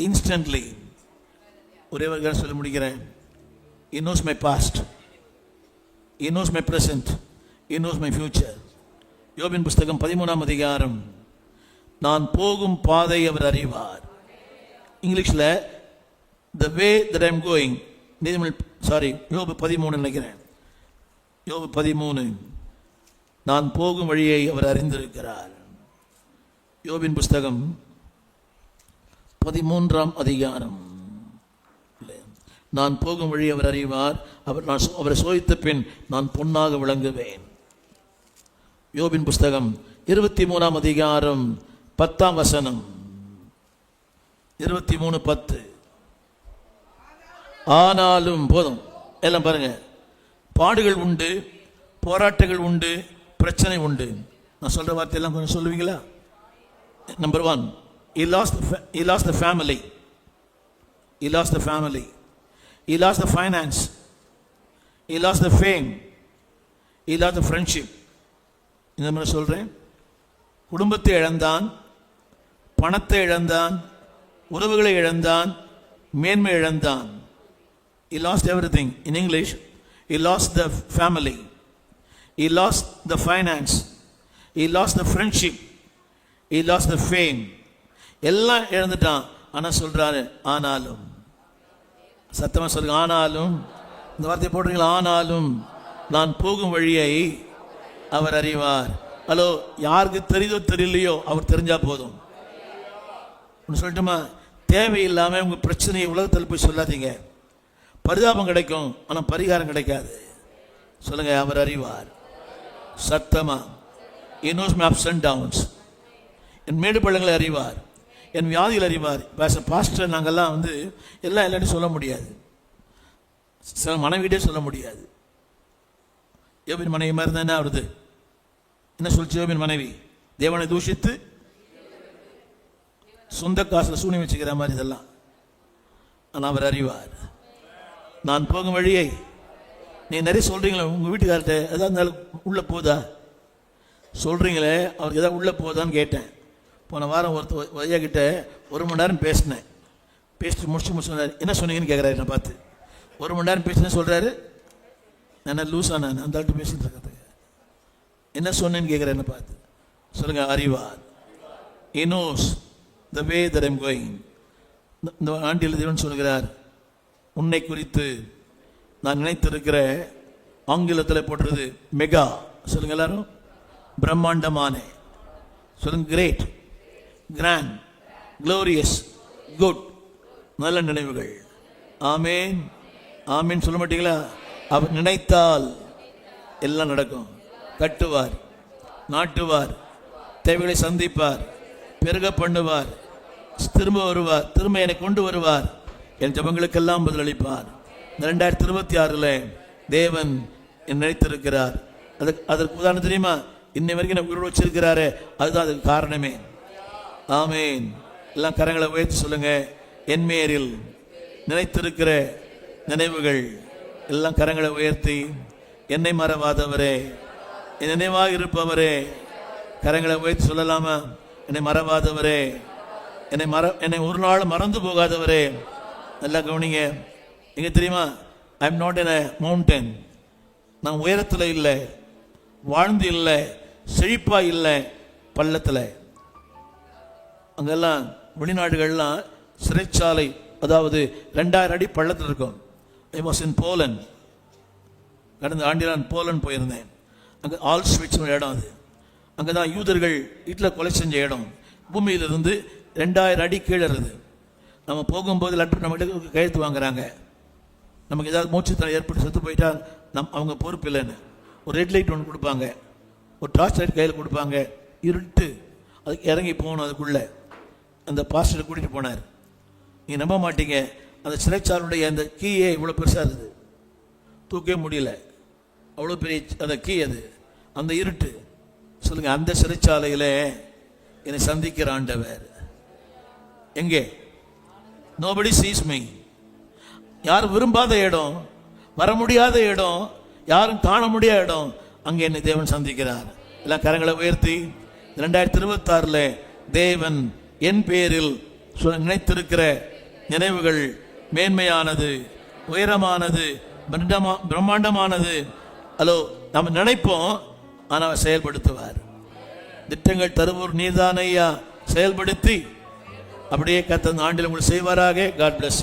இன்ஸ்டன்ட்லி. ஒரே ஒரு சொல்ல முடிக்கிறேன். He knows my past, He knows my present, He knows my future. யோபின் புஸ்தகம் 13ஆம் அதிகாரம், நான் போகும் பாதை அவர் அறிவார். இங்கிலீஷில் the way that I am going, யோபு 13 நினைக்கிறேன். யோபு 13, நான் போகும் வழியை அவர் அறிந்திருக்கிறார். யோபின் புஸ்தகம் 13ஆம் அதிகாரம், நான் போகும் வழி அவர் அறிவார். அவரை சோதித்த பின் நான் பொன்னாக விளங்குவேன். யோபின் புஸ்தகம் 23ஆம் அதிகாரம் 10ஆம் வசனம், 23:10. ஆனாலும், போதும் எல்லாம் பாருங்க, பாடுகள் உண்டு, போராட்டங்கள் உண்டு, பிரச்சனை உண்டு. நான் சொல்ற வார்த்தையெல்லாம் கொஞ்சம் சொல்லுவீங்களா? Number 1, he lost the family. He lost the family. He lost the finance. He lost the fame. He lost the friendship. இந்த மாதிரி சொல்றேன். குடும்பத்தை இழந்தான், பணத்தை இழந்தான், உறவுகளை இழந்தான், மேன்மை இழந்தான். He lost everything. In English, he lost the family. He lost the finance. He lost the friendship. He lost the fame. எல்லாம் இழந்துட்டான். ஆனா சொல்றாரு, ஆனாலும். சத்தமா சொல்லுங்க, ஆனாலும். இந்த வார்த்தையை போடுறீங்களா? ஆனாலும் நான் போகும் வழியை அவர் அறிவார். ஹலோ, யாருக்கு தெரியுதோ தெரியலையோ, அவர் தெரிஞ்சா போதும். ஒன்று சொல்லட்டுமா? தேவையில்லாம உங்க பிரச்சனையை உலகத்தில் போய் சொல்லாதீங்க. பரிதாபம் கிடைக்கும், ஆனா பரிகாரம் கிடைக்காது. சொல்லுங்க, அவர் அறிவார். சத்தமா. He knows my ups and downs. என் மேடு பள்ளங்களை அறிவார், என் வியாதிகள் அறிவார். பாஸ்டர் நாங்கள்லாம் எல்லாம் எல்லாத்தையும் சொல்ல முடியாது, சில மனைவிட்டே சொல்ல முடியாது. யோபின் மனைவி மாதிரி தான் என்ன வருது? என்ன சொல்லிச்சு யோபின் மனைவி? தேவனை தூஷித்து சொந்த காசில் சூனி வச்சுக்கிற மாதிரி இதெல்லாம். ஆனால் அவர் அறிவார். நான் போகும் வழியை நீ நிறைய சொல்றீங்களே உங்க வீட்டுக்கார்ட்ட, ஏதாவது உள்ள போதா சொல்றீங்களே, அவருக்கு ஏதாவது உள்ள போதான்னு கேட்டேன். போன வாரம் ஒருத்தர் ஐயா கிட்ட 1 மணி நேரம் பேசினேன். பேசிட்டு முடிச்சு சொன்னார். என்ன சொன்னீங்கன்னு கேட்குறாரு என்னை பார்த்து. 1 மணி நேரம் பேசினேன் சொல்கிறாரு. நான் லூஸா, நான் அந்த ஆள்கிட்ட பேசிட்டு இருக்கிறதுக்கு என்ன சொன்னேன்னு கேட்குறேன் என்னை பார்த்து. சொல்லுங்க, அறிவார். He knows the way that I am going. இந்த ஆண்டியில் தேவன் சொல்கிறார், உன்னை குறித்து நான் நினைத்திருக்கிற, ஆங்கிலத்தில் போடுறது மெகா. சொல்லுங்க எல்லாரும், பிரம்மாண்டமான. சொல்லுங்க, கிரேட், கிராண்ட், குளோரியஸ், குட், நல்ல நினைவுகள். ஆமேன், ஆமேன் சொல்ல மாட்டீங்களா? அவர் நினைத்தால் எல்லாம் நடக்கும். கட்டுவார், நாட்டுவார், தேவைகளை சந்திப்பார், பெருக பண்ணுவார், திரும்ப வருவார், திரும்ப என்னை கொண்டு வருவார், என் ஜபங்களுக்கெல்லாம் பதிலளிப்பார். 2026 தேவன் நினைத்திருக்கிறார். அதற்கு உதாரணம் தெரியுமா? இன்னை வரைக்கும் நம்ம உயிரோடு வச்சிருக்கிறாரு, அதுதான் அதுக்கு காரணமே. ஆமேன். எல்லாம் கரங்களை உயர்த்தி சொல்லுங்க. என் மேரில் நினைத்திருக்கிற நினைவுகள். எல்லாம் கரங்களை உயர்த்தி, என்னை மறவாதவரே, என் நினைவாக இருப்பவரே, கரங்களை உயர்த்தி சொல்லலாமா? என்னை மறவாதவரே, என்னை ஒரு நாள் மறந்து போகாதவரே. நல்லா கவனிங்க. எங்க தெரியுமா? I am not in a mountain. நான் உயரத்தில் இல்லை, வாழ்ந்து இல்லை, செழிப்பா இல்லை, பள்ளத்தில். அங்கெல்லாம் வெளிநாடுகள்லாம் சிறைச்சாலை, அதாவது 2000 அடி பள்ளத்தில் இருக்கும். I was in Poland. கடந்த ஆண்டில் நான் போலண்ட் போயிருந்தேன். அங்கே ஆல்ஸ்விட்ச் இடம், அது அங்கே தான் யூதர்கள் வீட்டில் கொலை செஞ்ச இடம். பூமியிலிருந்து 2000 அடி கீழே இருக்குது. நம்ம போகும்போது லெட்டர் நம்மகிட்ட கையெழுத்து வாங்குறாங்க. நமக்கு ஏதாவது மூச்சுத்தலை ஏற்பட்டு செத்து போயிட்டா அவங்க பொறுப்பு இல்லைன்னு. ஒரு ரெட் லைட் ஒன்று கொடுப்பாங்க, ஒரு டார்ச் லைட் கையில் கொடுப்பாங்க. இருட்டு, அதுக்கு இறங்கி போகணும். அதுக்குள்ளே அந்த பாஸ்டரை கூட்டிகிட்டு போனார். நீங்கள் நம்ப மாட்டீங்க, அந்த சிறைச்சாலையுடைய அந்த கீயே இவ்வளோ பெருசாக இருக்குது, தூக்கவே முடியல. அவ்வளோ பெரிய அந்த கீ அது. அந்த இருட்டு. சொல்லுங்கள், அந்த சிறைச்சாலையில் என்னை சந்திக்கிற ஆண்டவர் எங்கே? Nobody cheese me. யாரும் விரும்பாத இடம், வர முடியாத இடம், யாரும் காண முடியாத இடம், அங்கே என்னை தேவன் சந்திக்கிறார். எல்லாம் கரங்களை உயர்த்தி, 2026 தேவன் என் பேரில் நினைத்திருக்கிற நினைவுகள் மேன்மையானது, உயரமானது, பிரம்மாண்டமானது. ஹலோ, நம்ம நினைப்போம், ஆனால் செயல்படுத்துவார். திட்டங்கள் தருவோர் நீர்தானையா, செயல்படுத்தி அப்படியே கர்த்தர் ஆண்டில் உங்களுக்கு செய்வாராக. God plus.